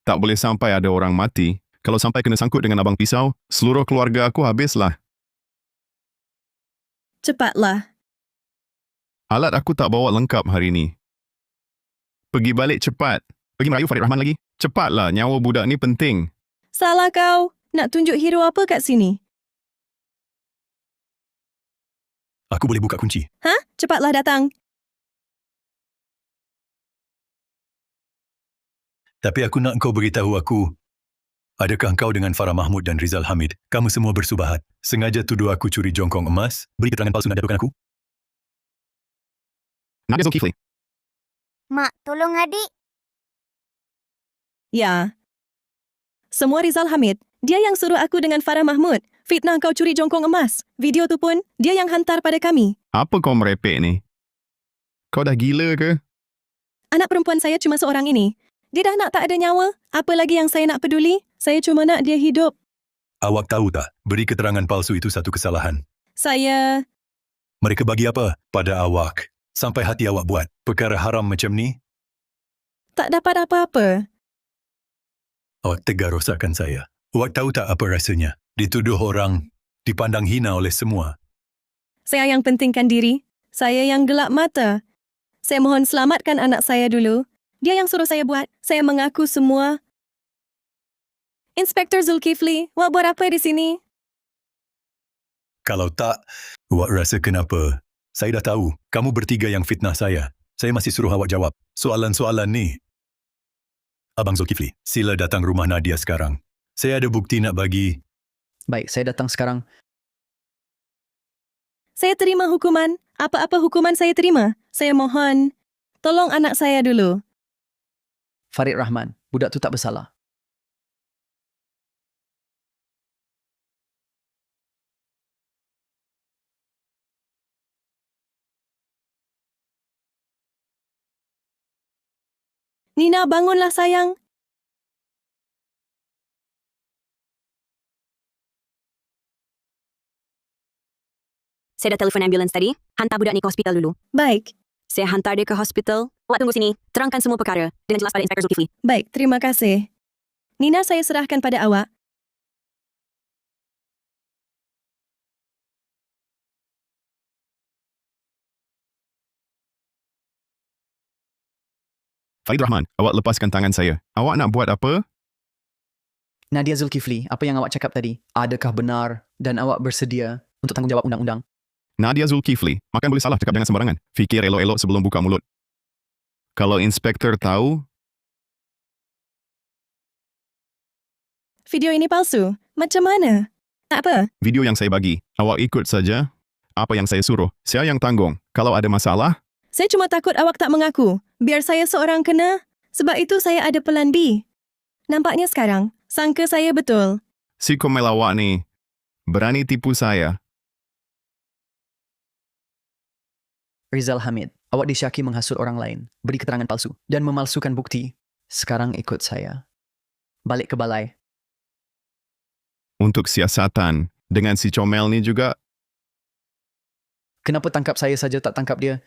Tak boleh sampai ada orang mati. Kalau sampai kena sangkut dengan abang pisau, seluruh keluarga aku habislah. Cepatlah. Alat aku tak bawa lengkap hari ni. Pergi balik cepat. Pergi merayu Farid Rahman lagi. Cepatlah, nyawa budak ni penting. Salah kau. Nak tunjuk hero apa kat sini? Aku boleh buka kunci. Cepatlah datang. Tapi aku nak kau beritahu aku, adakah kau dengan Farah Mahmud dan Rizal Hamid, kamu semua bersubahat, sengaja tuduh aku curi jongkong emas, beri keterangan palsu nak jatuhkan aku? Nadia Zulkifli. Mak, tolong adik. Ya. Semua Rizal Hamid. Dia yang suruh aku dengan Farah Mahmud. Fitnah kau curi jongkong emas. Video tu pun dia yang hantar pada kami. Apa kau merepek ni? Kau dah gila ke? Anak perempuan saya cuma seorang ini. Dia dah nak tak ada nyawa. Apa lagi yang saya nak peduli? Saya cuma nak dia hidup. Awak tahu tak, beri keterangan palsu itu satu kesalahan. Saya... Mereka bagi apa pada awak? Sampai hati awak buat perkara haram macam ni? tak dapat apa-apa. Awak tegar rosakkan saya. Awak tahu tak apa rasanya? Dituduh orang, dipandang hina oleh semua. Saya yang pentingkan diri. Saya yang gelap mata. Saya mohon selamatkan anak saya dulu. Dia yang suruh saya buat. Saya mengaku semua. Inspektor Zulkifli, awak buat apa di sini? Kalau tak, awak rasa kenapa? Saya dah tahu, kamu bertiga yang fitnah saya. Saya masih suruh awak jawab soalan-soalan ni. Abang Zulkifli, sila datang rumah Nadia sekarang. Saya ada bukti nak bagi. Baik, saya datang sekarang. Saya terima hukuman. Apa-apa hukuman saya terima. Saya mohon, tolong anak saya dulu. Farid Rahman, budak tu tak bersalah. Nina, bangunlah sayang. Saya dah telefon ambulans tadi. Hantar budak ni ke hospital dulu. Baik. Saya hantar dia ke hospital. Awak tunggu sini. Terangkan semua perkara dengan jelas pada Inspektor Zulkifli. Baik, terima kasih. Nina, saya serahkan pada awak. Farid Rahman, awak lepaskan tangan saya. Awak nak buat apa? Nadia Zulkifli, apa yang awak cakap tadi? Adakah benar dan awak bersedia untuk tanggungjawab undang-undang? Nadia Zulkifli, makan boleh salah, cakap jangan sembarangan. Fikir elok-elok sebelum buka mulut. Kalau inspektor tahu, Video ini palsu. Macam mana? Tak apa. video yang saya bagi, awak ikut saja apa yang saya suruh. Saya yang tanggung. Kalau ada masalah, Saya cuma takut awak tak mengaku. Biar saya seorang kena. Sebab itu saya ada pelan B. Nampaknya sekarang, sangka saya betul. si komel awak ni berani tipu saya. Rizal Hamid, awak disyaki menghasut orang lain, beri keterangan palsu, dan memalsukan bukti. Sekarang ikut saya. Balik ke balai. Untuk siasatan dengan si comel ni juga, Kenapa tangkap saya saja tak tangkap dia?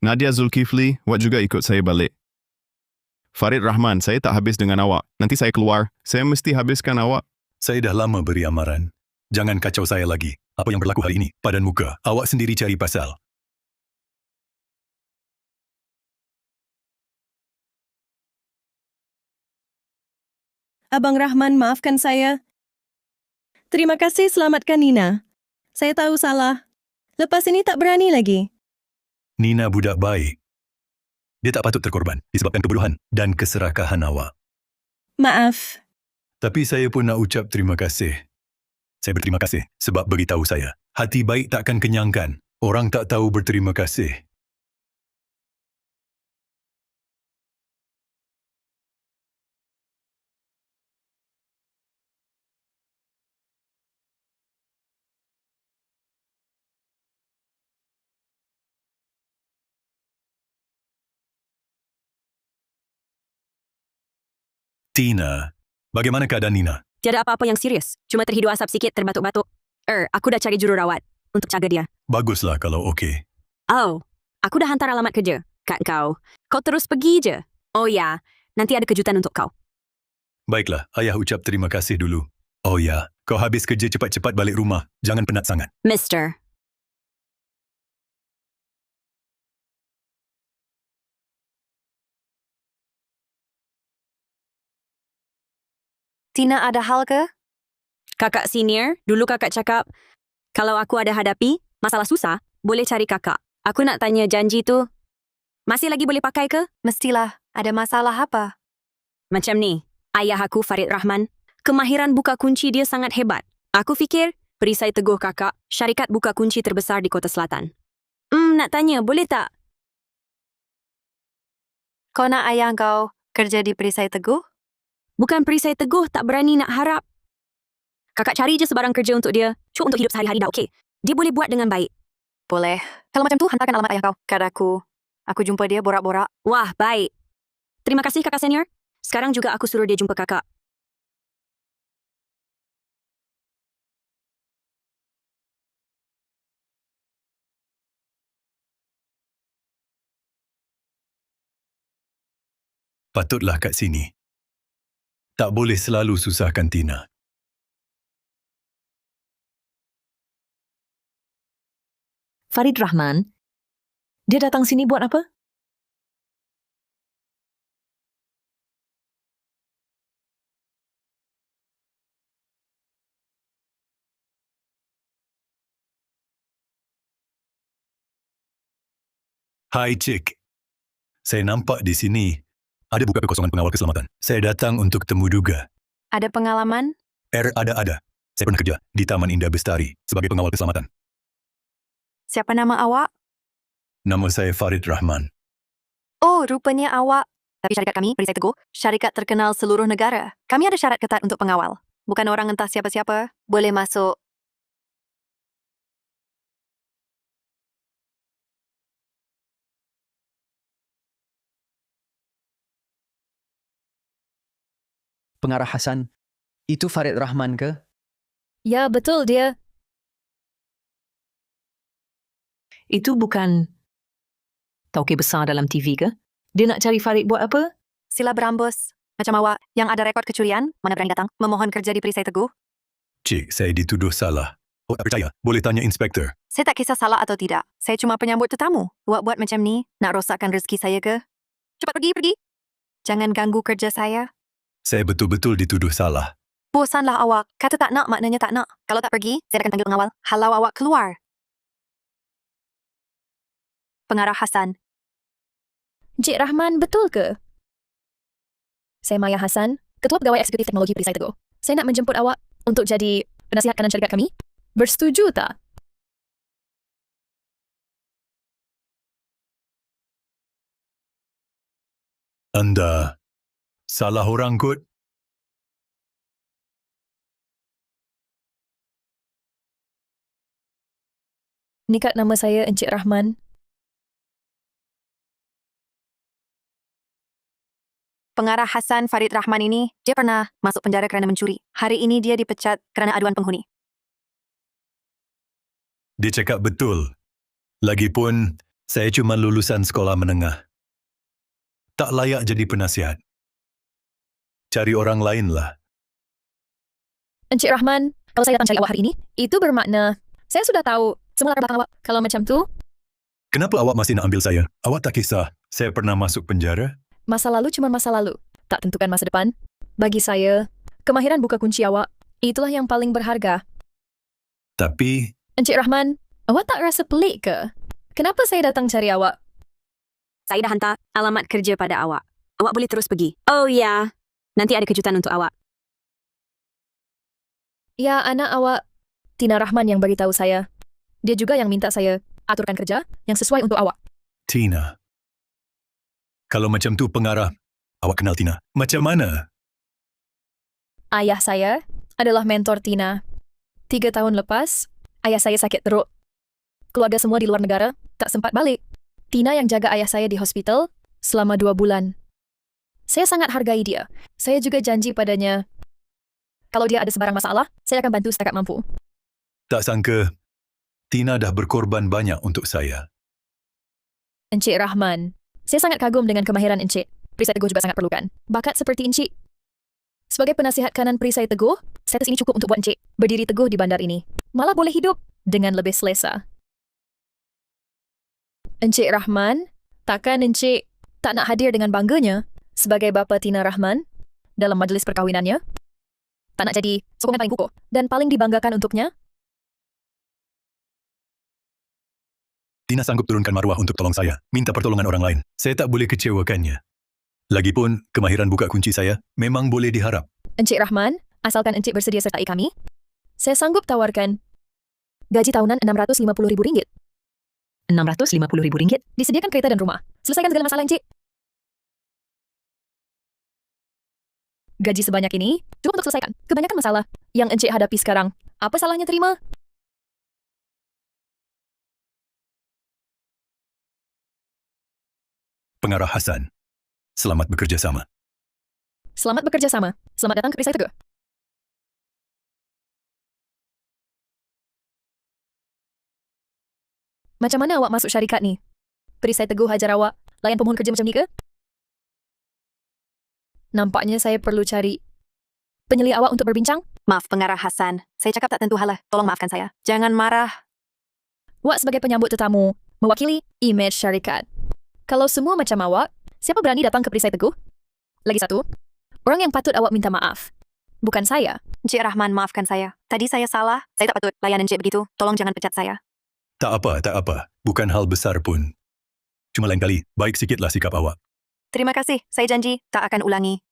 Nadia Zulkifli, awak juga ikut saya balik. Farid Rahman, saya tak habis dengan awak. Nanti saya keluar, saya mesti habiskan awak. Saya dah lama beri amaran. Jangan kacau saya lagi. Apa yang berlaku hari ini? Padan muka. Awak sendiri cari pasal. Abang Rahman, maafkan saya. Terima kasih selamatkan Nina. Saya tahu salah. Lepas ini tak berani lagi. Nina budak baik. Dia tak patut terkorban disebabkan kebodohan dan keserakahan awak. Maaf. Tapi saya pun nak ucap terima kasih. Saya berterima kasih sebab beritahu saya. Hati baik takkan kenyangkan. Orang tak tahu berterima kasih. Tina, bagaimana keadaan Nina? Tiada apa-apa yang serius. Cuma terhidu asap sikit terbatuk-batuk. Aku dah cari jururawat untuk jaga dia. Baguslah kalau okey. Oh, aku dah hantar alamat kerja kat kau. Kau terus pergi je. Oh ya, nanti ada kejutan untuk kau. Baiklah, ayah ucap terima kasih dulu. Oh ya, kau habis kerja cepat-cepat balik rumah. Jangan penat sangat. Mister. Tina, ada hal ke? Kakak senior, dulu kakak cakap, kalau aku ada hadapi masalah susah, boleh cari kakak. Aku nak tanya janji tu, masih lagi boleh pakai ke? Mestilah. Ada masalah apa? Macam ni, ayah aku Farid Rahman, kemahiran buka kunci dia sangat hebat. Aku fikir, perisai teguh kakak, syarikat buka kunci terbesar di Kota Selatan. Nak tanya, boleh tak? Kau nak ayah kau kerja di Perisai Teguh? Bukan perisai teguh, tak berani nak harap. Kakak cari je sebarang kerja untuk dia. Cuk untuk hidup sehari-hari dah okey. Dia boleh buat dengan baik. Boleh. Kalau macam tu, hantarkan alamat ayah kau kat aku. Aku jumpa dia borak-borak. Wah, baik. Terima kasih kakak senior. Sekarang juga aku suruh dia jumpa kakak. Patutlah kat sini. Tak boleh selalu susahkan Tina. Farid Rahman, dia datang sini buat apa? Hai Cik. Saya nampak di sini ada buka kekosongan pengawal keselamatan. Saya datang untuk temu duga. Ada pengalaman? Ada. Saya pernah kerja di Taman Indah Bestari sebagai pengawal keselamatan. Siapa nama awak? Nama saya Farid Rahman. Oh, rupanya awak. Tapi syarikat kami, Perisai Teguh, syarikat terkenal seluruh negara. Kami ada syarat ketat untuk pengawal. Bukan orang entah siapa-siapa, boleh masuk. Pengarah Hasan, itu Farid Rahman ke? Ya, betul dia. Itu bukan tauke besar dalam TV ke? Dia nak cari Farid buat apa? Sila berambus. Macam awak yang ada rekod kecurian, mana berani datang memohon kerja di Perisai Teguh? Cik, saya dituduh salah. Oh, tak percaya? Boleh tanya inspektor. Saya tak kisah salah atau tidak. Saya cuma penyambut tetamu. Awak buat macam ni, nak rosakkan rezeki saya ke? Cepat pergi. Jangan ganggu kerja saya. Saya betul-betul dituduh salah. Bosanlah awak. Kata tak nak maknanya tak nak. Kalau tak pergi, saya akan panggil pengawal. Halau awak keluar. Pengarah Hasan. Encik Rahman, betul ke? Saya Maya Hasan, Ketua Pegawai Eksekutif Teknologi Perisai Teguh. Saya nak menjemput awak untuk jadi penasihat kanan syarikat kami. Bersetuju tak? Anda salah orang kot. Nikat nama saya Encik Rahman. Pengarah Hasan Farid Rahman ini, dia pernah masuk penjara kerana mencuri. Hari ini dia dipecat kerana aduan penghuni. Dia cakap betul. Lagipun, saya cuma lulusan sekolah menengah. Tak layak jadi penasihat. cari orang lain lah. Encik Rahman, kalau saya datang cari awak hari ini, itu bermakna saya sudah tahu semua latar belakang awak. Kalau macam tu, Kenapa awak masih nak ambil saya? Awak tak kisah saya pernah masuk penjara? masa lalu cuma masa lalu. Tak tentukan masa depan. Bagi saya, kemahiran buka kunci awak, itulah yang paling berharga. Tapi Encik Rahman, awak tak rasa pelik ke? Kenapa saya datang cari awak? Saya dah hantar alamat kerja pada awak. Awak boleh terus pergi. Oh ya, nanti ada kejutan untuk awak. Ya, anak awak, Tina Rahman yang beritahu saya. Dia juga yang minta saya aturkan kerja yang sesuai untuk awak. Tina. Kalau macam tu pengarah, awak kenal Tina. Macam mana? Ayah saya adalah mentor Tina. 3 tahun lepas, ayah saya sakit teruk. Keluarga semua di luar negara tak sempat balik. Tina yang jaga ayah saya di hospital selama 2 bulan. Saya sangat hargai dia. Saya juga janji padanya, kalau dia ada sebarang masalah, saya akan bantu setakat mampu. Tak sangka, Tina dah berkorban banyak untuk saya. Encik Rahman, saya sangat kagum dengan kemahiran Encik. Perisai Teguh juga sangat perlukan bakat seperti Encik. Sebagai penasihat kanan Perisai Teguh, status ini cukup untuk buat Encik berdiri teguh di bandar ini. Malah boleh hidup dengan lebih selesa. Encik Rahman, takkan Encik tak nak hadir dengan bangganya sebagai bapa Tina Rahman dalam majlis perkahwinannya? Tak nak jadi sokongan paling kukuh dan paling dibanggakan untuknya? Tina sanggup turunkan maruah untuk tolong saya, minta pertolongan orang lain. Saya tak boleh kecewakannya. Lagipun, kemahiran buka kunci saya memang boleh diharap. Encik Rahman, asalkan Encik bersedia sertai kami, saya sanggup tawarkan gaji tahunan RM650,000. RM650,000? Disediakan kereta dan rumah. Selesaikan segala masalah Encik. Gaji sebanyak ini cukup untuk selesaikan kebanyakan masalah yang Encik hadapi sekarang. Apa salahnya terima? Pengarah Hasan, selamat bekerja sama. Selamat bekerja sama. Selamat datang ke Perisai Teguh. Macam mana awak masuk syarikat ni? Perisai Teguh hajar awak layan pemohon kerja macam ni ke? Nampaknya saya perlu cari penyeli awak untuk berbincang. Maaf, Pengarah Hasan. Saya cakap tak tentu hal lah. Tolong maafkan saya. Jangan marah. Awak sebagai penyambut tetamu, mewakili imej syarikat. Kalau semua macam awak, siapa berani datang ke Perisai Teguh? Lagi satu, orang yang patut awak minta maaf. Bukan saya. Encik Rahman, maafkan saya. Tadi saya salah. Saya tak patut layan Encik begitu. Tolong jangan pecat saya. Tak apa, tak apa. Bukan hal besar pun. Cuma lain kali, baik sikitlah sikap awak. Terima kasih. Saya janji tak akan ulangi.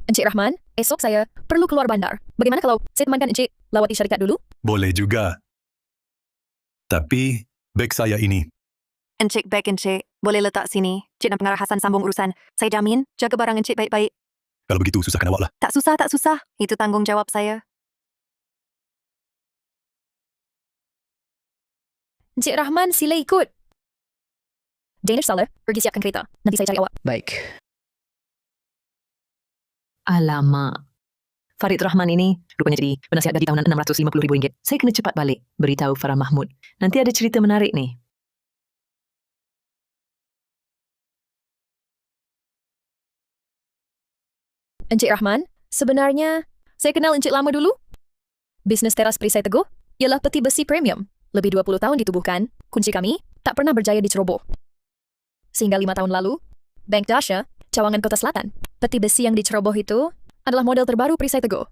Encik Rahman, esok saya perlu keluar bandar. Bagaimana kalau saya temankan Encik lawati syarikat dulu? Boleh juga. Tapi, beg saya ini, Encik beg Encik. Boleh letak sini. Encik dan Pengarah Hasan sambung urusan. Saya jamin jaga barang Encik baik-baik. kalau begitu susahkan awak lah. Tak susah, tak susah. Itu tanggungjawab saya. Encik Rahman, sila ikut. Danish Saller, pergi siapkan kereta. Nanti saya cari awak. Baik. Alamak. Farid Rahman ini rupanya jadi penasihat gaji tahunan RM650,000. Saya kena cepat balik beritahu Farah Mahmud. Nanti ada cerita menarik ni. Encik Rahman, sebenarnya saya kenal Encik lama dulu. Bisnes teras Perisai Teguh ialah peti besi premium. Lebih 20 tahun ditubuhkan, kunci kami tak pernah berjaya diceroboh. Sehingga 5 tahun lalu, Bank Dasha, Cawangan Kota Selatan, peti besi yang diceroboh itu adalah model terbaru Perisai Teguh.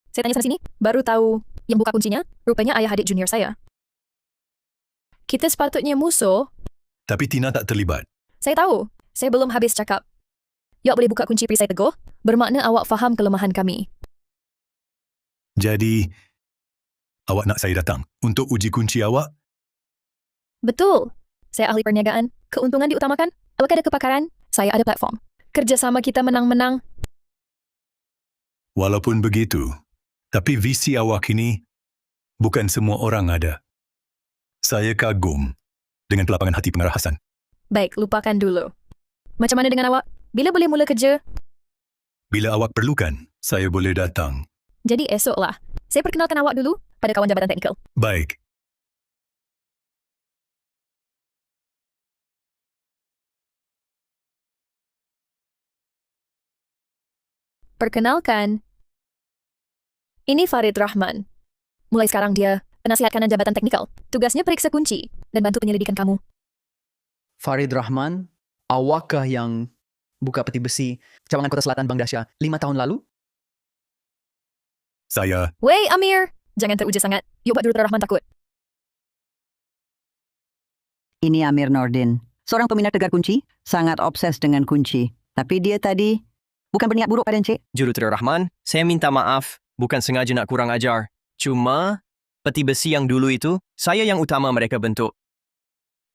Saya tanya sana-sini, baru tahu yang buka kuncinya rupanya ayah adik junior saya. Kita sepatutnya musuh. Tapi Tina tak terlibat. Saya tahu, saya belum habis cakap. Awak boleh buka kunci Perisai Teguh, bermakna awak faham kelemahan kami. Jadi, awak nak saya datang untuk uji kunci awak? Betul. Saya ahli perniagaan. Keuntungan diutamakan. Awak ada kepakaran, saya ada platform. Kerjasama kita menang-menang. Walaupun begitu, tapi visi awak ini bukan semua orang ada. Saya kagum dengan kelapangan hati Pengarah Hasan. Baik, lupakan dulu. Macam mana dengan awak? Bila boleh mula kerja? Bila awak perlukan, saya boleh datang. Jadi esoklah. Saya perkenalkan awak dulu pada kawan jabatan teknikal. Baik. Perkenalkan, ini Farid Rahman. Mulai sekarang dia penasihat kanan jabatan teknikal. Tugasnya periksa kunci dan bantu penyelidikan kamu. Farid Rahman, awakkah yang buka peti besi cawangan Kota Selatan Bang Dasya 5 tahun lalu? Saya, Wey, Amir! Jangan teruja sangat. Yuk buat Juruterah Rahman takut. Ini Amir Nordin. Seorang peminat tegar kunci, sangat obses dengan kunci. Tapi dia tadi bukan berniat buruk pada Encik. Jurutera Rahman, saya minta maaf. Bukan sengaja nak kurang ajar. Cuma, peti besi yang dulu itu, saya yang utama mereka bentuk.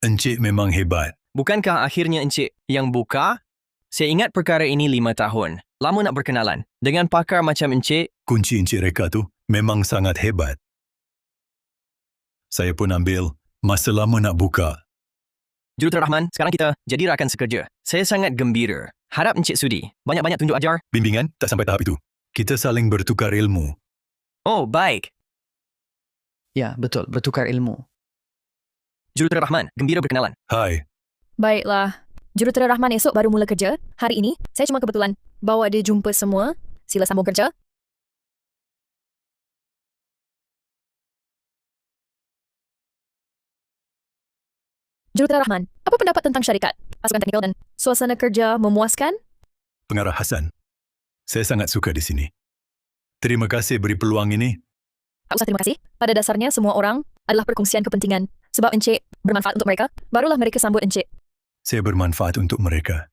Encik memang hebat. Bukankah akhirnya Encik yang buka? Saya ingat perkara ini 5 tahun. Lama nak berkenalan. Dengan pakar macam Encik, Kunci Encik Reka tu memang sangat hebat. Saya pun ambil masa lama nak buka. Jurutera Rahman, sekarang kita jadi rakan sekerja. Saya sangat gembira. Harap Encik sudi. Banyak-banyak tunjuk ajar. Bimbingan tak sampai tahap itu. Kita saling bertukar ilmu. Oh, baik. Ya, betul. Bertukar ilmu. Jurutera Rahman, gembira berkenalan. Hai, Baiklah. Jurutera Rahman esok baru mula kerja. Hari ini, saya cuma kebetulan bawa dia jumpa semua. Sila sambung kerja. Jurutera Rahman, apa pendapat tentang syarikat, pasukan teknikal dan suasana kerja memuaskan? Pengarah Hassan. Saya sangat suka di sini. Terima kasih beri peluang ini. Tak usah terima kasih. Pada dasarnya, semua orang adalah perkongsian kepentingan. Sebab Encik bermanfaat untuk mereka, barulah mereka sambut Encik. Saya bermanfaat untuk mereka.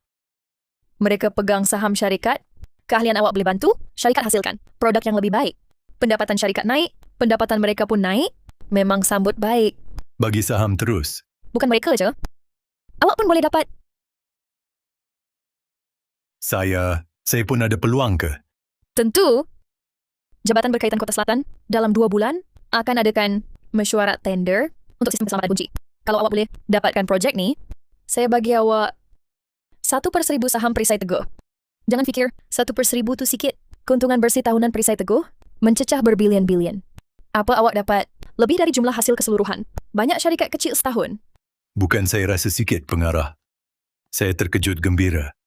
Mereka pegang saham syarikat. Keahlian awak boleh bantu, syarikat hasilkan produk yang lebih baik. Pendapatan syarikat naik, pendapatan mereka pun naik. Memang sambut baik. Bagi saham terus. Bukan mereka je. Awak pun boleh dapat. Saya pun ada peluang ke? Tentu, Jabatan Berkaitan Kota Selatan dalam 2 bulan akan adakan mesyuarat tender untuk sistem keselamatan kunci. Kalau awak boleh dapatkan projek ni, saya bagi awak 1/1000 saham Perisai Teguh. Jangan fikir 1/1000 tu sikit. Keuntungan bersih tahunan Perisai Teguh mencecah berbilion-bilion. Apa awak dapat? Lebih dari jumlah hasil keseluruhan. Banyak syarikat kecil setahun. Bukan saya rasa sikit, pengarah. Saya terkejut gembira.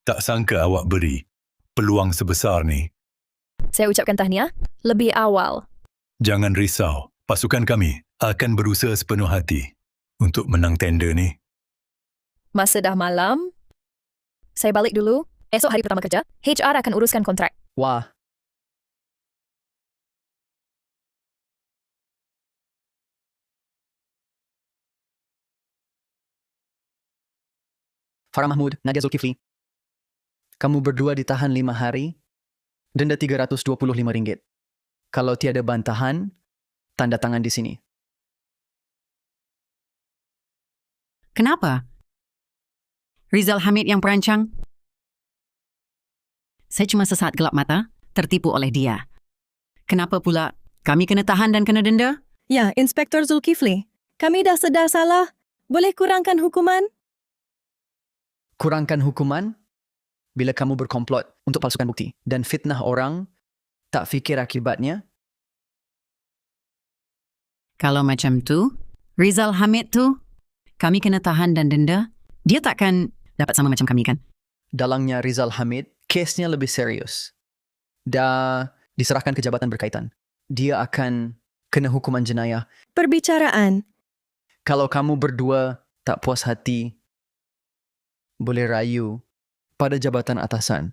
Tak sangka awak beri peluang sebesar ni. Saya ucapkan tahniah lebih awal. Jangan risau. Pasukan kami akan berusaha sepenuh hati untuk menang tender ni. Masa dah malam, saya balik dulu. Esok hari pertama kerja, HR akan uruskan kontrak. Wah, Farah Mahmud, Nadia Zulkifli. Kamu berdua ditahan 5 hari, denda RM325. Kalau tiada bantahan, tanda tangan di sini. Kenapa? Rizal Hamid yang perancang? Saya cuma sesaat gelap mata, tertipu oleh dia. Kenapa pula kami kena tahan dan kena denda? Ya, Inspektor Zulkifli. Kami dah sedar salah. Boleh kurangkan hukuman? Kurangkan hukuman bila kamu berkomplot untuk palsukan bukti dan fitnah orang, tak fikir akibatnya. Kalau macam tu, Rizal Hamid tu, kami kena tahan dan denda, dia takkan dapat sama macam kami kan? Dalangnya Rizal Hamid, kesnya lebih serius. Dah diserahkan ke jabatan berkaitan. Dia akan kena hukuman jenayah. Perbicaraan. Kalau kamu berdua tak puas hati, boleh rayu pada jabatan atasan.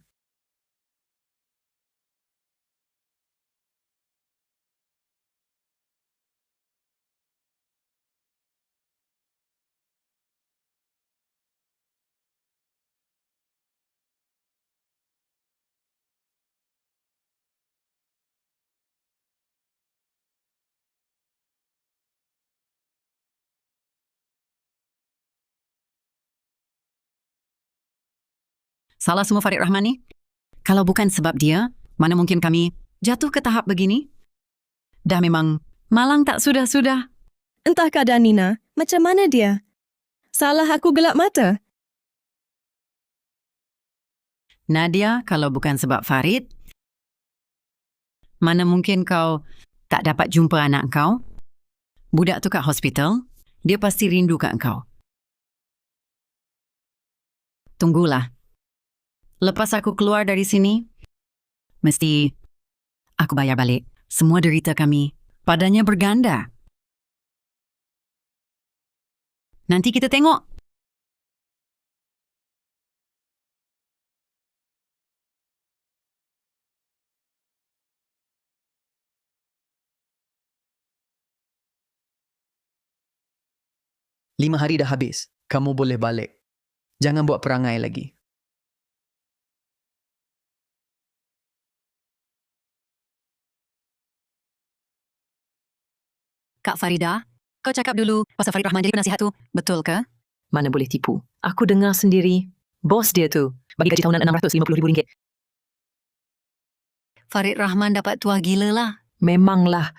Salah semua Farid Rahman ni. Kalau bukan sebab dia, mana mungkin kami jatuh ke tahap begini? Dah memang malang tak sudah-sudah. Entah keadaan Nina, macam mana dia? Salah aku gelap mata? Nadia, kalau bukan sebab Farid, mana mungkin kau tak dapat jumpa anak kau? Budak tu kat hospital, dia pasti rindu kat kau. Tunggulah. Lepas aku keluar dari sini, Mesti aku bayar balik. Semua derita kami padanya berganda. Nanti kita tengok. Lima hari dah habis. Kamu boleh balik. Jangan buat perangai lagi. Kak Farida, kau cakap dulu pasal Farid Rahman jadi penasihat tu. Betul ke? Mana boleh tipu. Aku dengar sendiri. Bos dia tu bagi gaji tahunan RM650,000. Farid Rahman dapat tuah gila lah. Memanglah.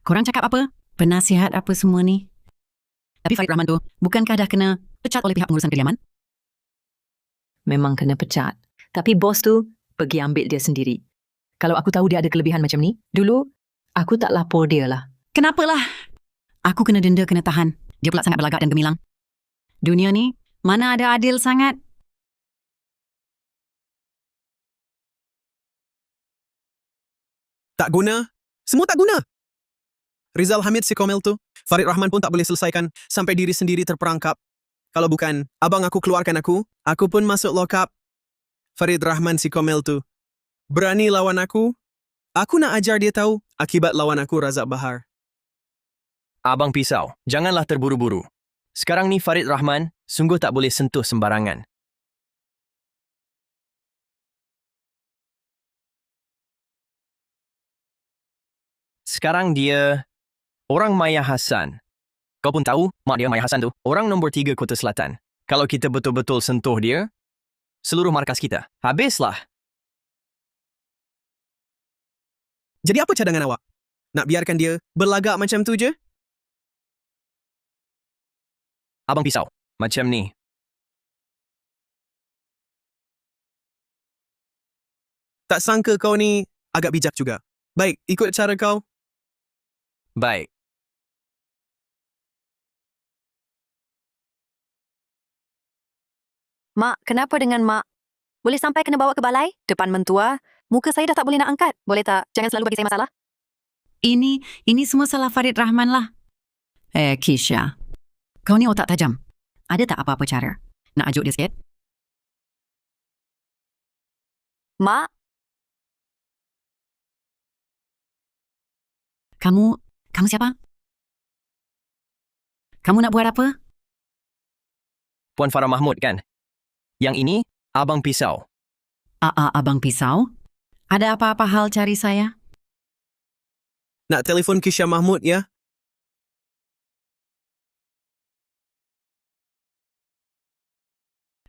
Korang cakap apa? Penasihat apa semua ni? Tapi Farid Rahman tu, bukankah dah kena pecat oleh pihak pengurusan kediaman? Memang kena pecat. Tapi bos tu pergi ambil dia sendiri. Kalau aku tahu dia ada kelebihan macam ni, dulu aku tak lapor dia lah. Kenapalah? Aku kena denda, kena tahan. Dia pula sangat berlagak dan gemilang. Dunia ni, mana ada adil sangat? Tak guna. Semua tak guna. Rizal Hamid si Komel tu, Farid Rahman pun tak boleh selesaikan sampai diri sendiri terperangkap. Kalau bukan, abang aku keluarkan aku pun masuk lock up. Farid Rahman si Komel tu berani lawan aku nak ajar dia tahu akibat lawan aku Razak Bahar. Abang Pisau, janganlah terburu-buru. Sekarang ni Farid Rahman sungguh tak boleh sentuh sembarangan. Sekarang dia orang Maya Hassan. Kau pun tahu, mak dia Maya Hassan tu, orang nombor 3 Kota Selatan. Kalau kita betul-betul sentuh dia, seluruh markas kita, habislah. Jadi apa cadangan awak? Nak biarkan dia berlagak macam tu je? Abang Pisau, macam ni. Tak sangka kau ni agak bijak juga. Baik, ikut cara kau. Baik. Mak, kenapa dengan Mak? Boleh sampai kena bawa ke balai? Depan mentua? Muka saya dah tak boleh nak angkat. Boleh tak? Jangan selalu bagi saya masalah. Ini semua salah Farid Rahman lah. Kisha. Kau ni otak tajam. Ada tak apa-apa cara? Nak ajuk dia sikit? Mak, Kamu siapa? Kamu nak buat apa? Puan Farah Mahmud kan? Yang ini, Abang Pisau. Abang Pisau? Ada apa-apa hal cari saya? Nak telefon Kisha Mahmud ya?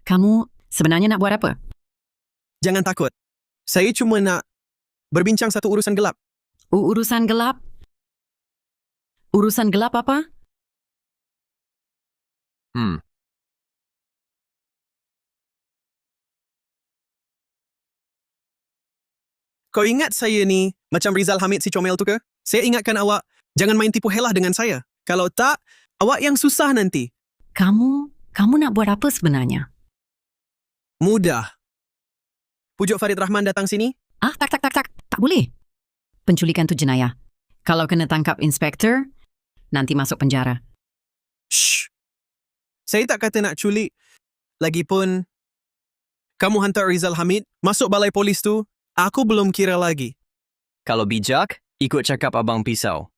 Kamu sebenarnya nak buat apa? Jangan takut. Saya cuma nak berbincang satu urusan gelap. Urusan gelap? Urusan gelap apa? Kau ingat saya ni macam Rizal Hamid si Comel tu ke? Saya ingatkan awak, jangan main tipu helah dengan saya. Kalau tak, awak yang susah nanti. Kamu nak buat apa sebenarnya? Mudah. Pujuk Farid Rahman datang sini? Tak. Tak boleh. Penculikan tu jenayah. Kalau kena tangkap inspektor, nanti masuk penjara. Shh. Saya tak kata nak culik. Lagipun, kamu hantar Rizal Hamid masuk balai polis tu, aku belum kira lagi. Kalau bijak, ikut cakap Abang Pisau.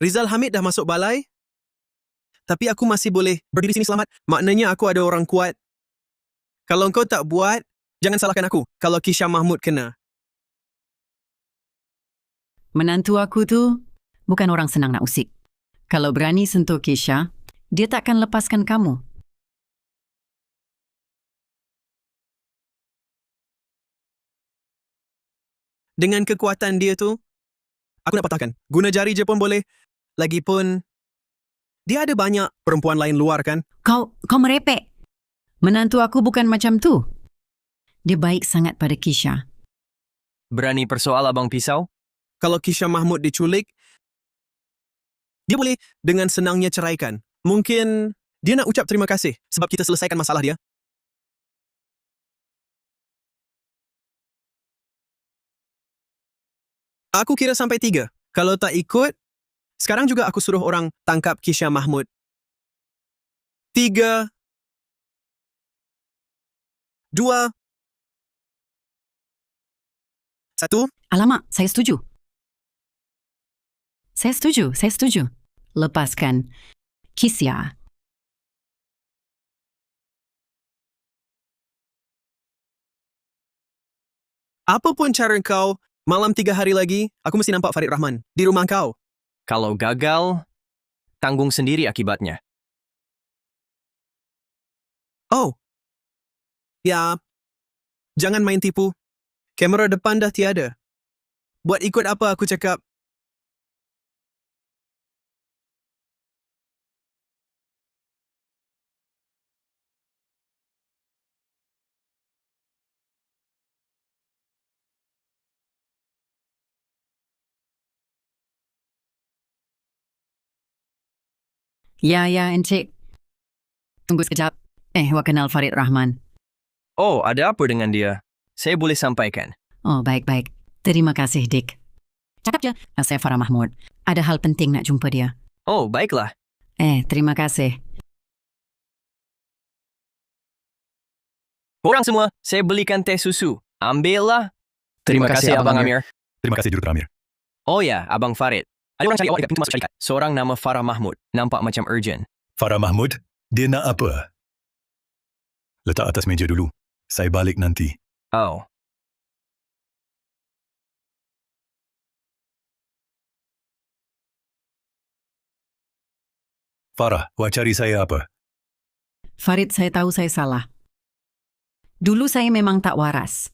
Rizal Hamid dah masuk balai, tapi aku masih boleh berdiri sini selamat. Maknanya aku ada orang kuat. Kalau kau tak buat, jangan salahkan aku kalau Kisha Mahmud kena. Menantu aku tu bukan orang senang nak usik. Kalau berani sentuh Kisha, dia takkan lepaskan kamu. Dengan kekuatan dia tu, aku nak patahkan. Guna jari je pun boleh. Lagipun, dia ada banyak perempuan lain luar kan? Kau merepek. Menantu aku bukan macam tu. Dia baik sangat pada Kisha. Berani persoal Abang Pisau? Kalau Kisha Mahmud diculik, dia boleh dengan senangnya ceraikan. Mungkin dia nak ucap terima kasih sebab kita selesaikan masalah dia. Aku kira sampai 3. Kalau tak ikut, sekarang juga aku suruh orang tangkap Kisha Mahmud. 3, 2, 1. Alamak, saya setuju. Saya setuju. Lepaskan Kisha. Apapun cara kau, malam 3 hari lagi, aku mesti nampak Farid Rahman di rumah kau. Kalau gagal, tanggung sendiri akibatnya. Oh. Ya, jangan main tipu. Kamera depan dah tiada. Buat ikut apa aku cakap. Ya, Encik. Tunggu sekejap. Wak kenal Farid Rahman. Oh, ada apa dengan dia? Saya boleh sampaikan. Oh, baik-baik. Terima kasih, Dick. Cakap je. Saya Farah Mahmud. Ada hal penting nak jumpa dia. Oh, baiklah. Terima kasih. Korang semua, saya belikan teh susu. Ambillah. Terima kasih, Abang Amir. Terima kasih, Juruter Amir. Oh ya, Abang Farid. Ada orang cari awak dekat pintu masuk syarikat. Seorang nama Farah Mahmud. Nampak macam urgent. Farah Mahmud, dia nak apa? Letak atas meja dulu. Saya balik nanti. Oh. Farah, awak cari saya apa? Farid, saya tahu saya salah. Dulu saya memang tak waras.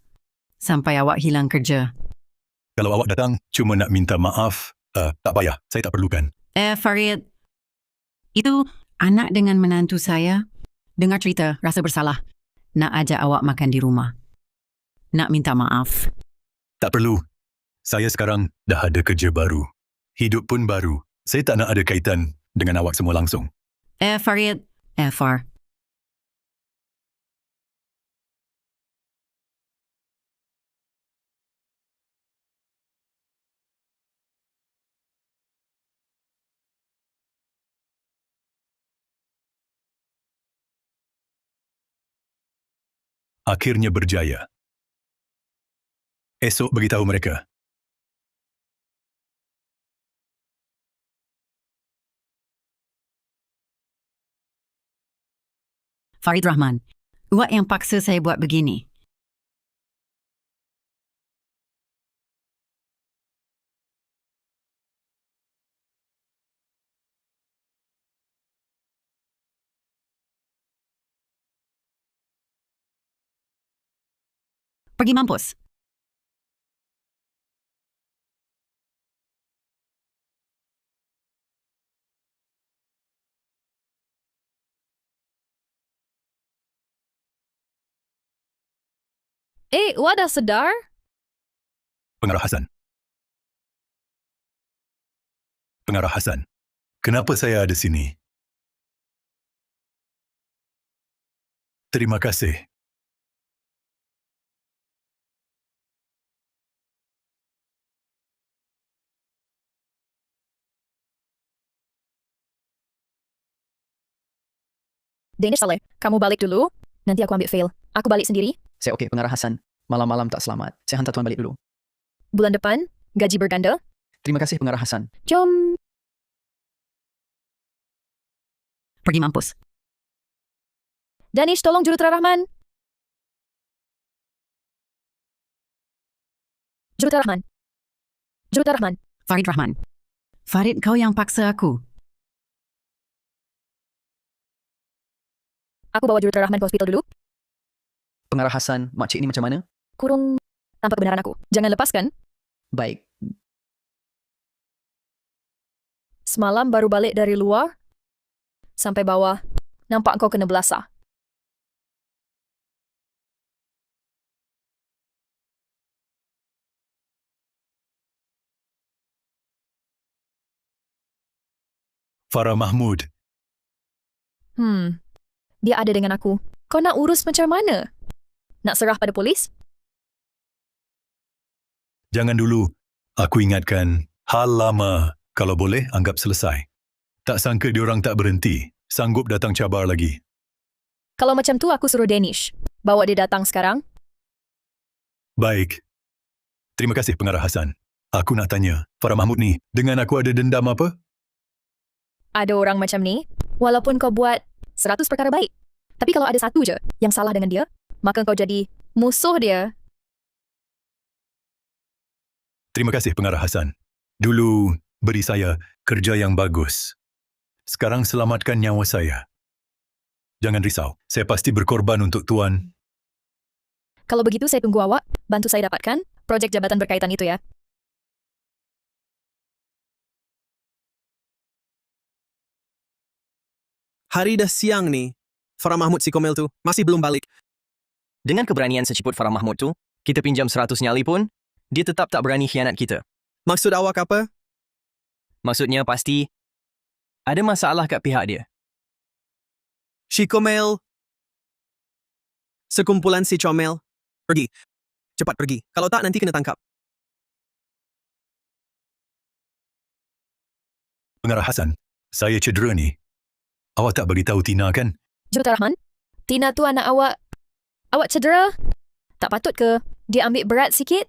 Sampai awak hilang kerja. Kalau awak datang, cuma nak minta maaf, tak payah. Saya tak perlukan. Farid. Itu anak dengan menantu saya. Dengar cerita, rasa bersalah. Nak ajak awak makan di rumah. Nak minta maaf. Tak perlu. Saya sekarang dah ada kerja baru. Hidup pun baru. Saya tak nak ada kaitan dengan awak semua langsung. Farid. Far. Akhirnya berjaya. Esok beritahu mereka. Farid Rahman. Awak yang paksa saya buat begini. Pergi mampus. Awak dah sedar? Pengarah Hassan. Pengarah Hassan. Kenapa saya ada sini? Terima kasih. Danish Saleh, kamu balik dulu. Nanti aku ambil fail. Aku balik sendiri. Saya okey, Pengarah Hassan. Malam-malam tak selamat. Saya hantar tuan balik dulu. Bulan depan, gaji berganda. Terima kasih, Pengarah Hassan. Jom. Pergi mampus. Danish, tolong Juruterah Rahman. Juruterah Rahman. Juruterah Rahman. Farid Rahman. Farid, kau yang paksa aku. Aku bawa Juruterah Rahman ke hospital dulu. Pengarah Hassan, makcik ni macam mana? Kurung tanpa kebenaran aku. Jangan lepaskan. Baik. Semalam baru balik dari luar. Sampai bawah. Nampak kau kena belasah. Farah Mahmud. Dia ada dengan aku. Kau nak urus macam mana? Nak serah pada polis? Jangan dulu. Aku ingatkan, hal lama, kalau boleh, anggap selesai. Tak sangka diorang tak berhenti. Sanggup datang cabar lagi. Kalau macam tu aku suruh Danish. Bawa dia datang sekarang. Baik. Terima kasih, Pengarah Hassan. Aku nak tanya, Farah Mahmud ni, dengan aku ada dendam apa? Ada orang macam ni, walaupun kau buat 100 perkara baik. Tapi kalau ada satu je yang salah dengan dia, maka kau jadi musuh dia. Terima kasih, Pengarah Hassan. Dulu, beri saya kerja yang bagus. Sekarang selamatkan nyawa saya. Jangan risau, saya pasti berkorban untuk Tuan. Kalau begitu saya tunggu awak, bantu saya dapatkan projek jabatan berkaitan itu ya. Hari dah siang ni. Farah Mahmud si Komel tu masih belum balik. Dengan keberanian seciput Farah Mahmud tu, kita pinjam 100 nyali pun, dia tetap tak berani khianat kita. Maksud awak apa? Maksudnya pasti ada masalah kat pihak dia. Si Komel. Sekumpulan si Comel. Pergi. Cepat pergi. Kalau tak, nanti kena tangkap. Pengarah Hassan, saya cedera ni. Awak tak bagi tahu Tina kan? Jurutarahman, Tina tu anak awak. Awak cedera? Tak patut ke dia ambil berat sikit?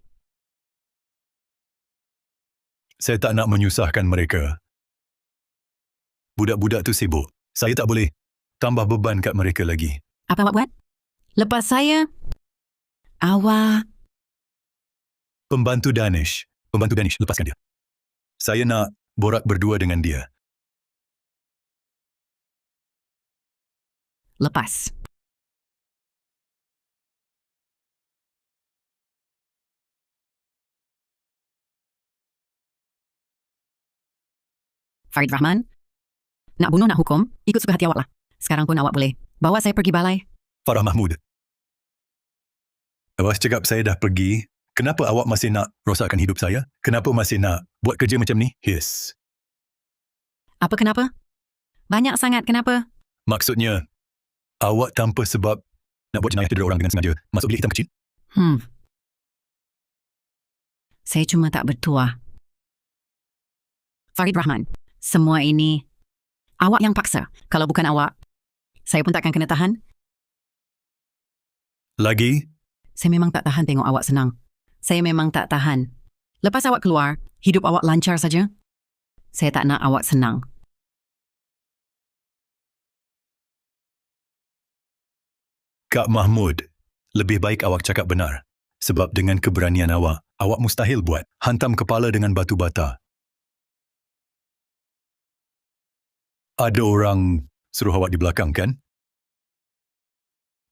Saya tak nak menyusahkan mereka. Budak-budak tu sibuk. Saya tak boleh tambah beban kat mereka lagi. Apa awak buat? Lepas saya, awak... Pembantu Danish, lepaskan dia. Saya nak borak berdua dengan dia. Lepas. Farid Rahman, nak bunuh, nak hukum, ikut suka hati awak lah. Sekarang pun awak boleh bawa saya pergi balai. Farah Mahmud. Awak cakap saya dah pergi. Kenapa awak masih nak rosakkan hidup saya? Kenapa masih nak buat kerja macam ni? Yes. Apa kenapa? Banyak sangat kenapa? Maksudnya, awak tanpa sebab nak buat jenayah terhadap orang dengan sengaja masuk bilik hitam kecil? Saya cuma tak bertuah. Farid Rahman, semua ini awak yang paksa. Kalau bukan awak, saya pun takkan kena tahan. Lagi? Saya memang tak tahan tengok awak senang. Saya memang tak tahan. Lepas awak keluar, hidup awak lancar saja. Saya tak nak awak senang. Kak Mahmud, lebih baik awak cakap benar. Sebab dengan keberanian awak, awak mustahil buat hantam kepala dengan batu bata. Ada orang suruh awak di belakang, kan?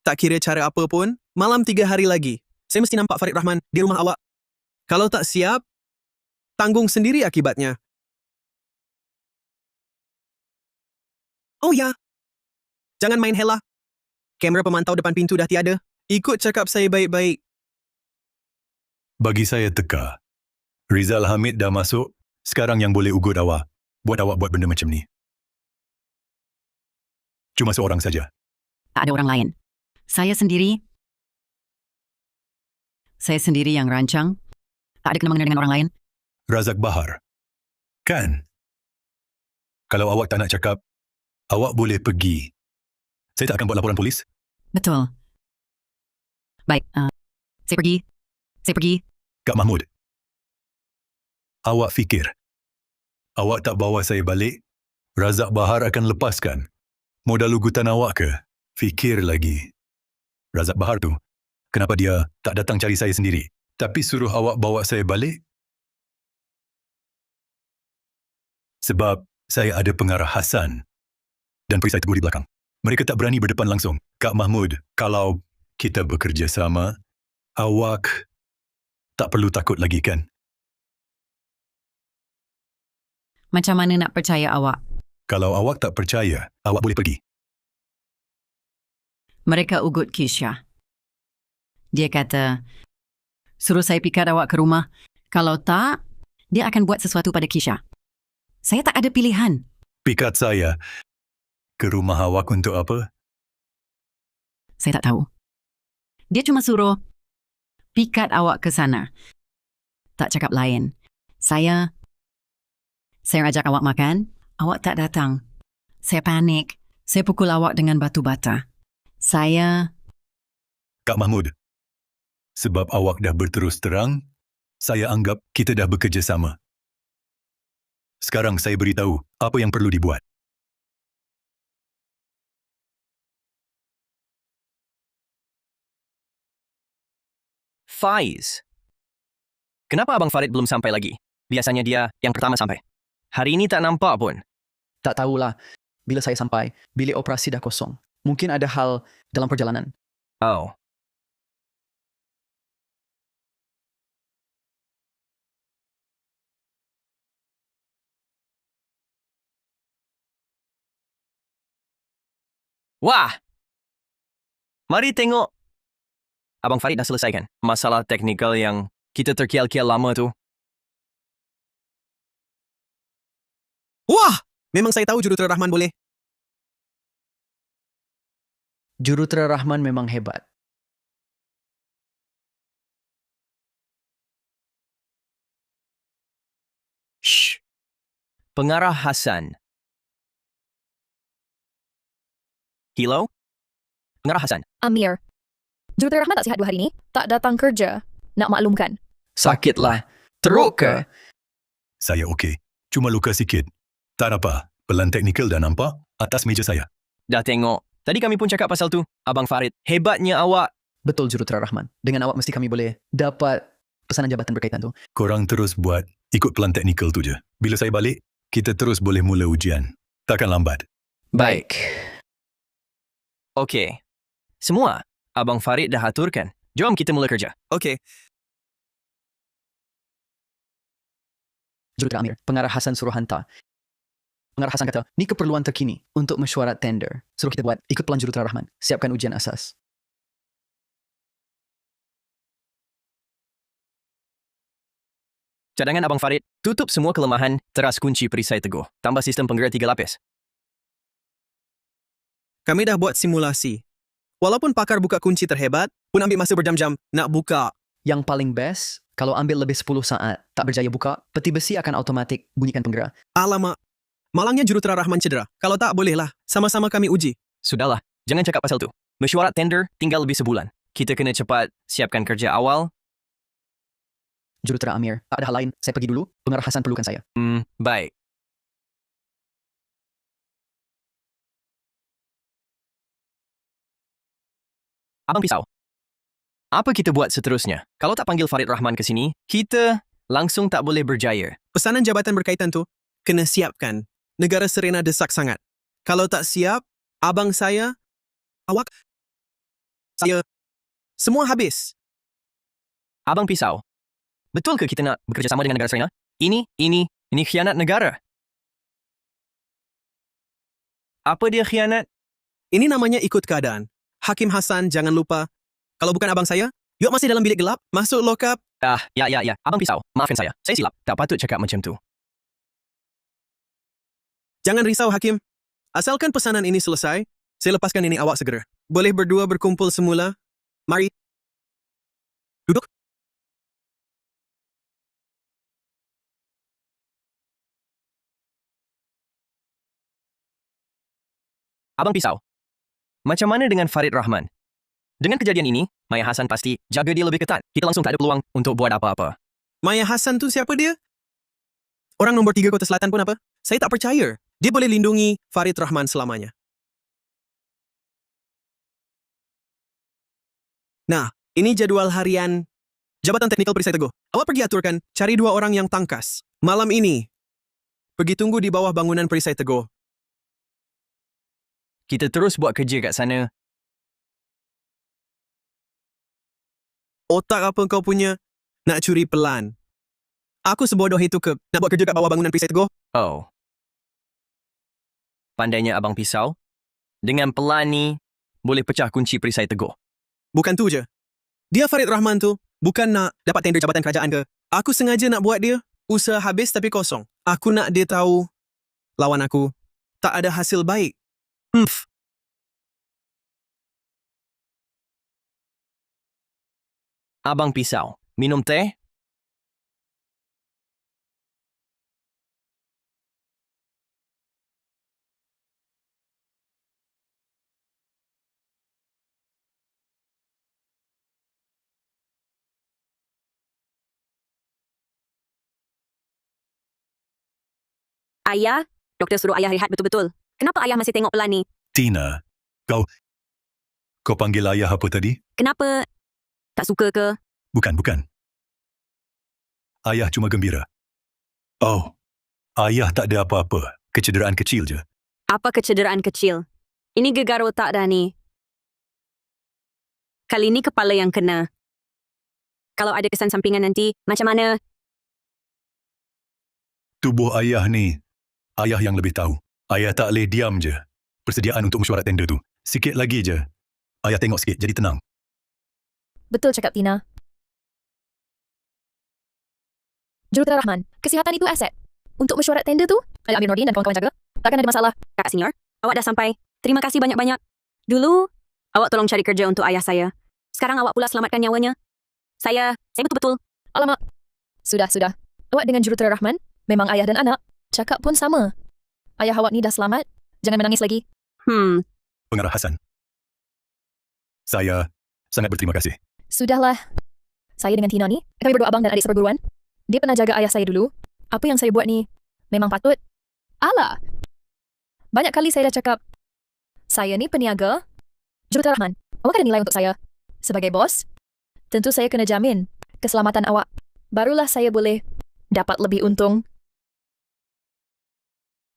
Tak kira cara apa pun, malam 3 hari lagi, saya mesti nampak Farid Rahman di rumah awak. Kalau tak siap, tanggung sendiri akibatnya. Oh ya, jangan main hela. Kamera pemantau depan pintu dah tiada. Ikut cakap saya baik-baik. Bagi saya teka. Rizal Hamid dah masuk, sekarang yang boleh ugut awak. Buat awak buat benda macam ni. Cuma seorang saja. Tak ada orang lain. Saya sendiri yang rancang. Tak ada kena-mengena dengan orang lain. Razak Bahar. Kan? Kalau awak tak nak cakap, awak boleh pergi. Saya tak akan buat laporan polis. Betul. Baik, saya pergi. Kak Mahmud. Awak fikir, awak tak bawa saya balik, Razak Bahar akan lepaskan modal ugutan awak ke? Fikir lagi. Razak Bahar tu, kenapa dia tak datang cari saya sendiri, tapi suruh awak bawa saya balik? Sebab saya ada pengarah Hassan dan perisai tegur di belakang. Mereka tak berani berdepan langsung. Kak Mahmud, kalau kita bekerja sama, awak tak perlu takut lagi, kan? Macam mana nak percaya awak? Kalau awak tak percaya, awak boleh pergi. Mereka ugut Kisha. Dia kata, suruh saya pikat awak ke rumah. Kalau tak, dia akan buat sesuatu pada Kisha. Saya tak ada pilihan. Pikat saya ke rumah awak untuk apa? Saya tak tahu. Dia cuma suruh pikat awak ke sana. Tak cakap lain. Saya ajak awak makan, awak tak datang. Saya panik. Saya pukul awak dengan batu bata. Kak Mahmud, sebab awak dah berterus terang, saya anggap kita dah bekerjasama. Sekarang saya beritahu apa yang perlu dibuat. Faiz. Kenapa Abang Farid belum sampai lagi? Biasanya dia yang pertama sampai. Hari ini tak nampak pun. Tak tahulah. Bila saya sampai, bilik operasi dah kosong. Mungkin ada hal dalam perjalanan. Oh. Wah! Mari tengok. Abang Farid dah selesaikan masalah teknikal yang kita terkial-kial lama tu. Wah! Memang saya tahu Jurutera Rahman boleh. Jurutera Rahman memang hebat. Shh. Pengarah Hasan. Hello? Pengarah Hasan. Amir. Jurutera Rahman tak sihat 2 hari ni. Tak datang kerja. Nak maklumkan. Sakitlah. Teruk ke? Saya okey. Cuma luka sikit. Tak apa. Pelan teknikal dah nampak atas meja saya. Dah tengok. Tadi kami pun cakap pasal tu. Abang Farid, hebatnya awak. Betul Jurutera Rahman. Dengan awak mesti kami boleh dapat pesanan jabatan berkaitan tu. Korang terus buat ikut pelan teknikal tu je. Bila saya balik, kita terus boleh mula ujian. Takkan lambat. Baik. Okey. Semua, Abang Farid dah aturkan. Jom kita mula kerja. Okey. Jurutera Amir, pengarah Hasan suruh hantar. Pengarah Hasan kata, ni keperluan terkini untuk mesyuarat tender. Suruh kita buat, ikut pelan Jurutera Rahman. Siapkan ujian asas. Cadangan Abang Farid, tutup semua kelemahan, teras kunci perisai teguh. Tambah sistem penggerak 3 lapis. Kami dah buat simulasi. Walaupun pakar buka kunci terhebat, pun ambil masa berjam-jam nak buka. Yang paling best, kalau ambil lebih 10 saat tak berjaya buka, peti besi akan automatik bunyikan penggerak. Alamak. Malangnya Jurutera Rahman cedera. Kalau tak, bolehlah. Sama-sama kami uji. Sudahlah, jangan cakap pasal tu. Mesyuarat tender tinggal lebih sebulan. Kita kena cepat siapkan kerja awal. Jurutera Amir, tak ada hal lain. Saya pergi dulu. Pengarah Hasan perlukan saya. Baik. Abang Pisau, apa kita buat seterusnya? Kalau tak panggil Farid Rahman ke sini, kita langsung tak boleh berjaya. Pesanan jabatan berkaitan tu, kena siapkan. Negara Serena desak sangat. Kalau tak siap, abang saya, awak, saya, semua habis. Abang Pisau, betul ke kita nak bekerjasama dengan negara Serena? Ini khianat negara. Apa dia khianat? Ini namanya ikut keadaan. Hakim Hasan, jangan lupa. Kalau bukan abang saya, yuk masih dalam bilik gelap, masuk lokap. Ya. Abang Pisau, maafkan saya. Saya silap. Tak patut cakap macam tu. Jangan risau, Hakim. Asalkan pesanan ini selesai, saya lepaskan ini awak segera. Boleh berdua berkumpul semula? Mari. Duduk. Abang Pisau, macam mana dengan Farid Rahman? Dengan kejadian ini, Maya Hasan pasti jaga dia lebih ketat. Kita langsung tak ada peluang untuk buat apa-apa. Maya Hasan tu siapa dia? Orang nombor 3 Kota Selatan pun apa? Saya tak percaya. Dia boleh lindungi Farid Rahman selamanya. Nah, ini jadual harian Jabatan Teknikal Perisai Teguh. Awak pergi aturkan, cari 2 orang yang tangkas. Malam ini, pergi tunggu di bawah bangunan Perisai Teguh. Kita terus buat kerja kat sana. Otak apa kau punya? Nak curi pelan. Aku sebodoh itu ke nak buat kerja kat bawah bangunan Perisai Teguh? Oh. Pandainya Abang Pisau. Dengan pelan ni, boleh pecah kunci Perisai Teguh. Bukan tu je. Dia Farid Rahman tu, bukan nak dapat tender jabatan kerajaan ke. Aku sengaja nak buat dia. Usaha habis tapi kosong. Aku nak dia tahu, lawan aku, tak ada hasil baik. Abang Pisau, minum teh? Ayah, doktor suruh ayah rehat betul-betul. Kenapa ayah masih tengok pelan ni? Tina, kau panggil ayah apa tadi? Kenapa? Tak suka ke? Bukan. Ayah cuma gembira. Oh, ayah tak ada apa-apa. Kecederaan kecil je. Apa kecederaan kecil? Ini gegar otak dah ni. Kali ni kepala yang kena. Kalau ada kesan sampingan nanti, macam mana? Tubuh ayah ni, ayah yang lebih tahu. Ayah tak boleh diam je. Persediaan untuk mesyuarat tender tu. Sikit lagi je. Ayah tengok sikit, jadi tenang. Betul cakap Tina. Jurutera Rahman, kesihatan itu aset. Untuk mesyuarat tender tu, ada Amir Nordin dan kawan-kawan jaga. Takkan ada masalah. Kak Senior, awak dah sampai. Terima kasih banyak-banyak. Dulu, awak tolong cari kerja untuk ayah saya. Sekarang awak pula selamatkan nyawanya. Saya betul-betul. Alamak. Sudah. Awak dengan Jurutera Rahman, memang ayah dan anak. Cakap pun sama. Ayah awak ni dah selamat. Jangan menangis lagi. Pengarah Hassan. Saya sangat berterima kasih. Sudahlah. Saya dengan Tina ni, kami berdua abang dan adik seperguruan. Dia pernah jaga ayah saya dulu. Apa yang saya buat ni, memang patut. Alah. Banyak kali saya dah cakap, saya ni peniaga. Jurutera Rahman, awak ada nilai untuk saya. Sebagai bos, tentu saya kena jamin keselamatan awak. Barulah saya boleh dapat lebih untung.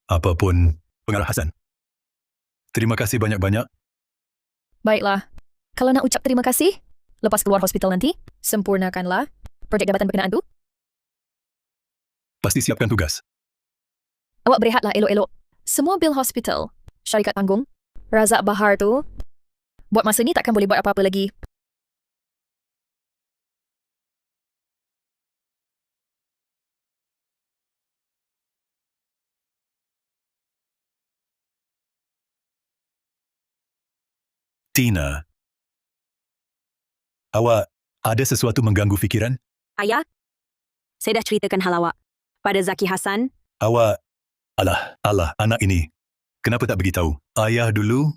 Apapun, Pengarah Hassan. Terima kasih banyak-banyak. Baiklah. Kalau nak ucap terima kasih, lepas keluar hospital nanti, sempurnakanlah projek jabatan berkenaan tu. Pasti siapkan tugas. Awak berehatlah elok-elok. Semua bil hospital, syarikat tanggung, Razak Bahar tu, buat masa ni takkan boleh buat apa-apa lagi. Tina, awak ada sesuatu mengganggu fikiran? Ayah, saya dah ceritakan hal awak pada Zaki Hassan. Awak, alah, anak ini. Kenapa tak beritahu? Ayah dulu,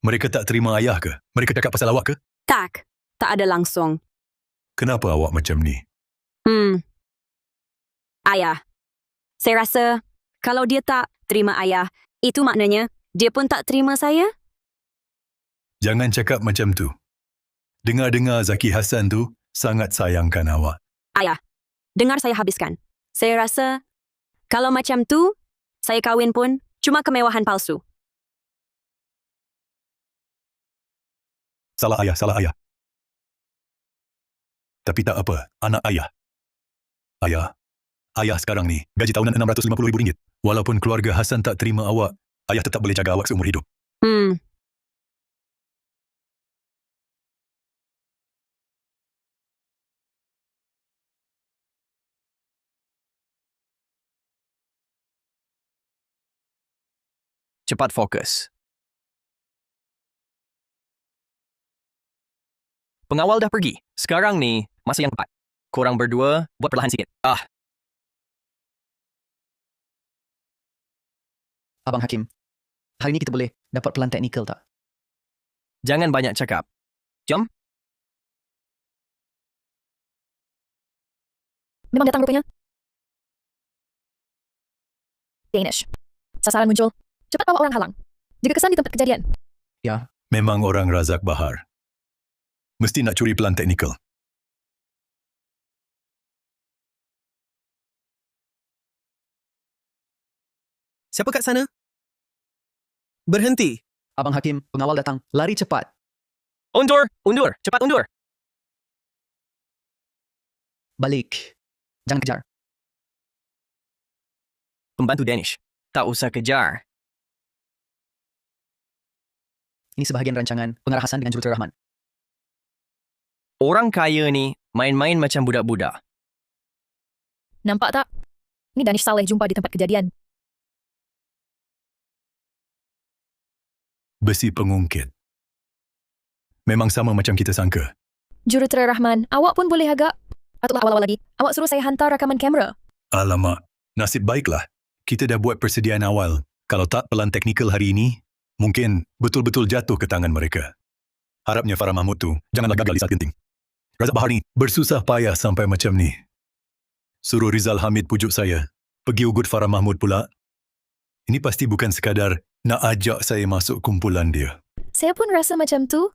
mereka tak terima ayah ke? Mereka cakap pasal awak ke? Tak ada langsung. Kenapa awak macam ni? Ayah, saya rasa kalau dia tak terima ayah, itu maknanya dia pun tak terima saya. Jangan cakap macam tu. Dengar-dengar Zaki Hassan tu sangat sayangkan awak. Ayah, dengar saya habiskan. Saya rasa kalau macam tu, saya kahwin pun cuma kemewahan palsu. Salah ayah. Tapi tak apa, anak ayah. Ayah sekarang ni, gaji tahunan RM650,000. Walaupun keluarga Hassan tak terima awak, ayah tetap boleh jaga awak seumur hidup. Cepat fokus. Pengawal dah pergi. Sekarang ni, masa yang tepat. Korang berdua, buat perlahan sikit. Abang Hakim, hari ni kita boleh dapat pelan teknikal tak? Jangan banyak cakap. Jom. Memang datang rupanya. Danish. Sasaran muncul. Cepat bawa orang halang. Jaga kesan di tempat kejadian. Ya. Memang orang Razak Bahar. Mesti nak curi pelan teknikal. Siapa kat sana? Berhenti. Abang Hakim, pengawal datang. Lari cepat. Undur. Cepat undur. Balik. Jangan kejar. Pembantu Danish. Tak usah kejar. Ini sebahagian rancangan Pengarah Hassan dengan Jurutera Rahman. Orang kaya ni main-main macam budak-budak. Nampak tak? Ini Danish Saleh jumpa di tempat kejadian. Besi pengungkit. Memang sama macam kita sangka. Jurutera Rahman, awak pun boleh agak. Patutlah awal-awal lagi. Awak suruh saya hantar rakaman kamera. Alamak, nasib baiklah. Kita dah buat persediaan awal. Kalau tak pelan teknikal hari ini, mungkin betul-betul jatuh ke tangan mereka. Harapnya Farah Mahmud tu janganlah gagal di saat genting. Razak Bahar ni bersusah payah sampai macam ni. Suruh Rizal Hamid pujuk saya. Pergi ugut Farah Mahmud pula. Ini pasti bukan sekadar nak ajak saya masuk kumpulan dia. Saya pun rasa macam tu.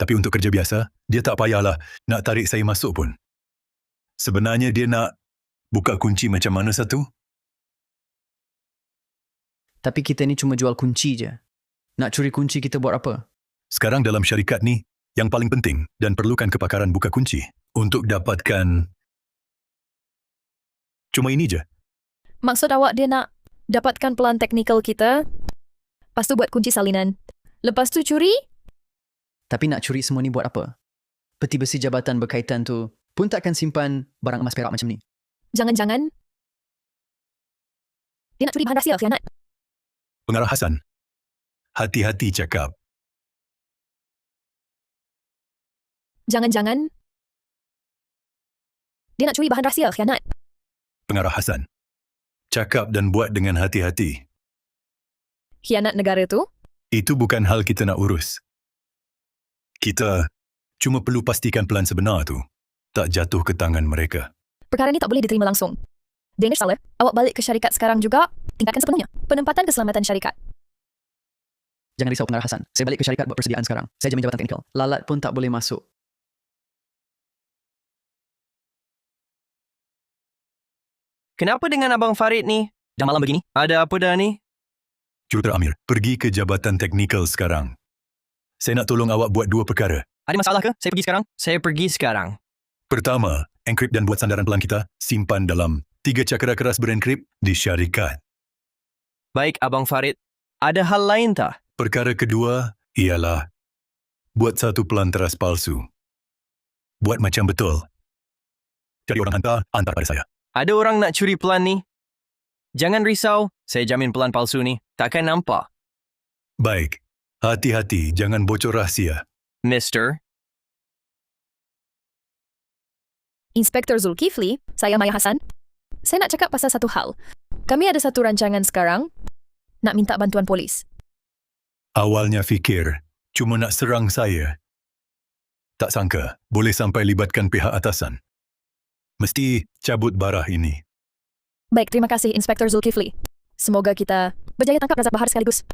Tapi untuk kerja biasa, dia tak payahlah nak tarik saya masuk pun. Sebenarnya dia nak buka kunci macam mana satu? Tapi kita ni cuma jual kunci je. Nak curi kunci kita buat apa? Sekarang dalam syarikat ni, yang paling penting dan perlukan kepakaran buka kunci untuk dapatkan... Cuma ini je. Maksud awak dia nak dapatkan pelan teknikal kita, lepas tu buat kunci salinan. Lepas tu curi? Tapi nak curi semua ni buat apa? Peti besi jabatan berkaitan tu pun takkan simpan barang emas perak macam ni. Jangan-jangan dia nak curi bahan rahsia khianat. Pengarah Hasan, hati-hati cakap. Jangan-jangan dia nak curi bahan rahsia khianat. Pengarah Hasan, cakap dan buat dengan hati-hati. Khianat negara tu? Itu bukan hal kita nak urus. Kita cuma perlu pastikan pelan sebenar tu tak jatuh ke tangan mereka. Perkara ni tak boleh diterima langsung. Danish Salah, awak balik ke syarikat sekarang juga, tingkatkan sepenuhnya penempatan keselamatan syarikat. Jangan risau Pengarah Hasan. Saya balik ke syarikat buat persediaan sekarang. Saya jamin jabatan teknikal. Lalat pun tak boleh masuk. Kenapa dengan Abang Farid ni? Dah malam begini? Ada apa dah ni? Jurutera Amir, pergi ke jabatan teknikal sekarang. Saya nak tolong awak buat 2 perkara. Ada masalah ke? Saya pergi sekarang? Saya pergi sekarang. Pertama, enkrip dan buat sandaran pelan kita simpan dalam 3 cakera keras berenkrip di syarikat. Baik, Abang Farid. Ada hal lain tak? Perkara kedua ialah buat 1 pelan teras palsu. Buat macam betul. Cari orang hantar pada saya. Ada orang nak curi pelan ni? Jangan risau, saya jamin pelan palsu ni takkan nampak. Baik, hati-hati jangan bocor rahsia. Mister, Inspektor Zulkifli, saya Maya Hasan. Saya nak cakap pasal satu hal. Kami ada satu rancangan sekarang, nak minta bantuan polis. Awalnya fikir cuma nak serang saya. Tak sangka boleh sampai libatkan pihak atasan. Mesti cabut barah ini. Baik, terima kasih Inspektor Zulkifli. Semoga kita berjaya tangkap Razak Bahar sekaligus.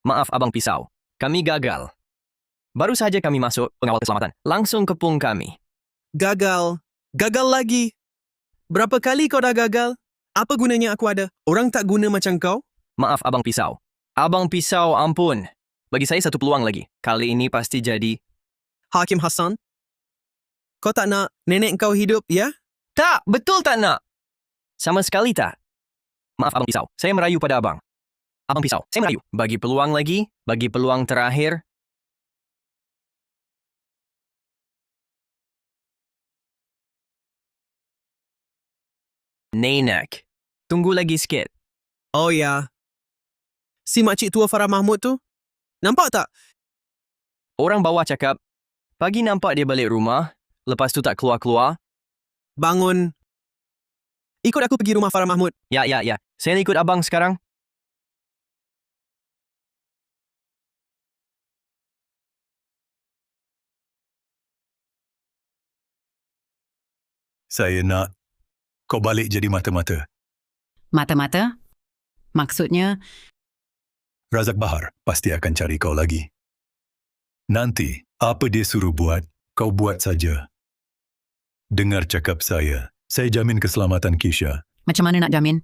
maaf Abang Pisau. Kami gagal. Baru saja kami masuk pengawal keselamatan. Langsung kepung kami. Gagal. Gagal lagi. Berapa kali kau dah gagal? Apa gunanya aku ada? Orang tak guna macam kau? Maaf Abang Pisau. Abang Pisau, ampun. Bagi saya satu peluang lagi. Kali ini pasti jadi... Hakim Hassan? Kau tak nak nenek kau hidup, ya? Tak, betul tak nak. Sama sekali tak. Maaf Abang Pisau, saya merayu pada Abang. Abang Pisau, saya merayu. Bagi peluang lagi, bagi peluang terakhir. Nenek, tunggu lagi sikit. Oh ya. Si makcik tua Farah Mahmud tu? Nampak tak? Orang bawah cakap, pagi nampak dia balik rumah, lepas tu tak keluar-keluar. Bangun. Ikut aku pergi rumah Farah Mahmud. Ya. Saya ikut Abang sekarang. Saya nak kau balik jadi mata-mata. Mata-mata? Maksudnya? Razak Bahar pasti akan cari kau lagi. Nanti, apa dia suruh buat, kau buat saja. Dengar cakap saya jamin keselamatan Kisha. Macam mana nak jamin?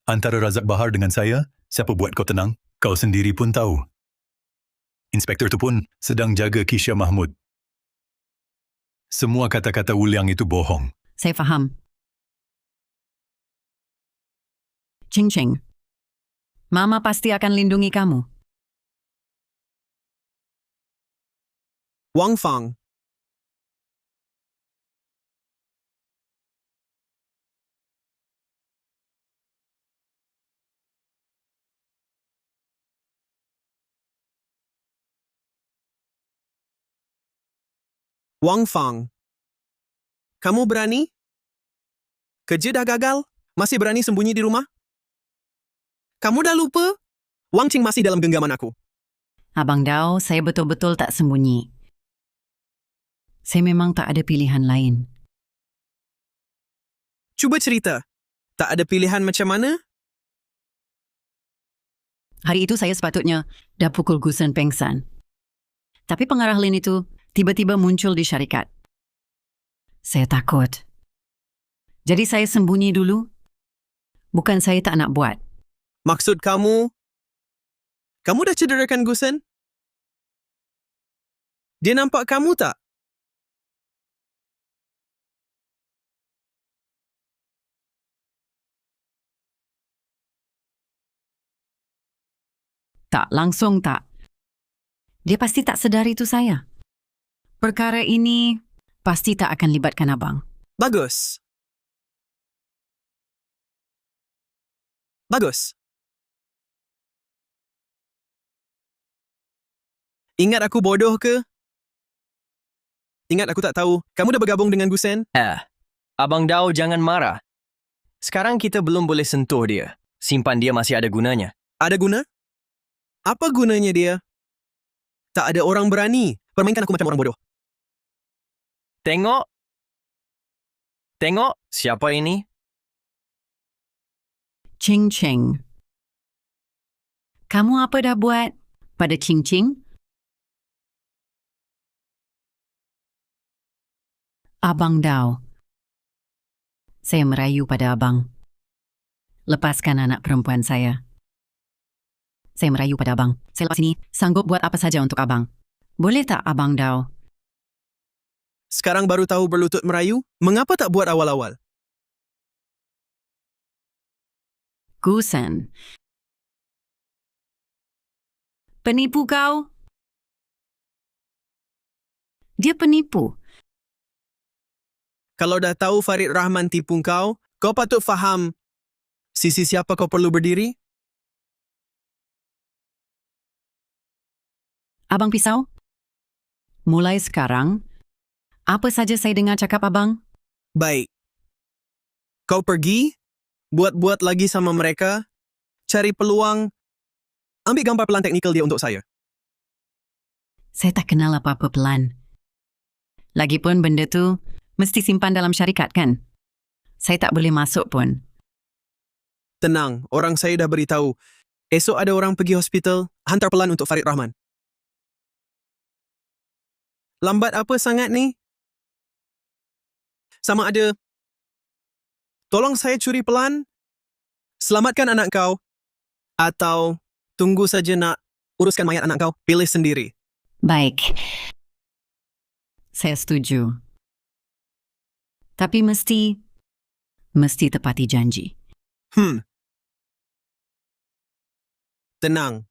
Antara Razak Bahar dengan saya, siapa buat kau tenang, kau sendiri pun tahu. Inspektor tu pun sedang jaga Kisha Mahmud. Semua kata-kata Wuliang itu bohong. Saya faham. Ching Ching, Mama pasti akan lindungi kamu. Wang Fang. Wang Fang. Kamu berani? Kerja dah gagal, masih berani sembunyi di rumah? Kamu dah lupa? Wang Qing masih dalam genggaman aku. Abang Dao, saya betul-betul tak sembunyi. Saya memang tak ada pilihan lain. Cuba cerita. Tak ada pilihan macam mana? Hari itu saya sepatutnya dah pukul Gusen pengsan. Tapi pengarah Lin itu tiba-tiba muncul di syarikat. Saya takut. Jadi saya sembunyi dulu. Bukan saya tak nak buat. Maksud kamu dah cederakan Gusen? Dia nampak kamu tak? Tak, langsung tak. Dia pasti tak sedar itu saya. Perkara ini pasti tak akan libatkan abang. Bagus. Bagus. Ingat aku bodoh ke? Ingat aku tak tahu. Kamu dah bergabung dengan Gusen? Abang Dao jangan marah. Sekarang kita belum boleh sentuh dia. Simpan dia masih ada gunanya. Ada guna? Apa gunanya dia? Tak ada orang berani permainkan aku macam orang bodoh. Tengok. Tengok, siapa ini? Ching Ching. Kamu apa dah buat pada Ching Ching? Abang Dao. Saya merayu pada abang. Lepaskan anak perempuan saya. Saya merayu pada abang. Saya lepas ini sanggup buat apa saja untuk abang. Boleh tak, Abang Dao? Sekarang baru tahu berlutut merayu? Mengapa tak buat awal-awal? Gusen. Penipu kau? Dia penipu. Kalau dah tahu Farid Rahman tipu kau patut faham sisi siapa kau perlu berdiri? Abang Pisau? Mulai sekarang, apa saja saya dengar cakap abang? Baik. Kau pergi, buat-buat lagi sama mereka, cari peluang, ambil gambar pelan teknikal dia untuk saya. Saya tak kenal apa-apa pelan. Lagipun benda tu mesti simpan dalam syarikat kan? Saya tak boleh masuk pun. Tenang, orang saya dah beritahu. Esok ada orang pergi hospital, hantar pelan untuk Farid Rahman. Lambat apa sangat ni? Sama ada, tolong saya curi pelan, selamatkan anak kau, atau tunggu saja nak uruskan mayat anak kau, pilih sendiri. Baik. Saya setuju. Tapi mesti tepati janji. Tenang.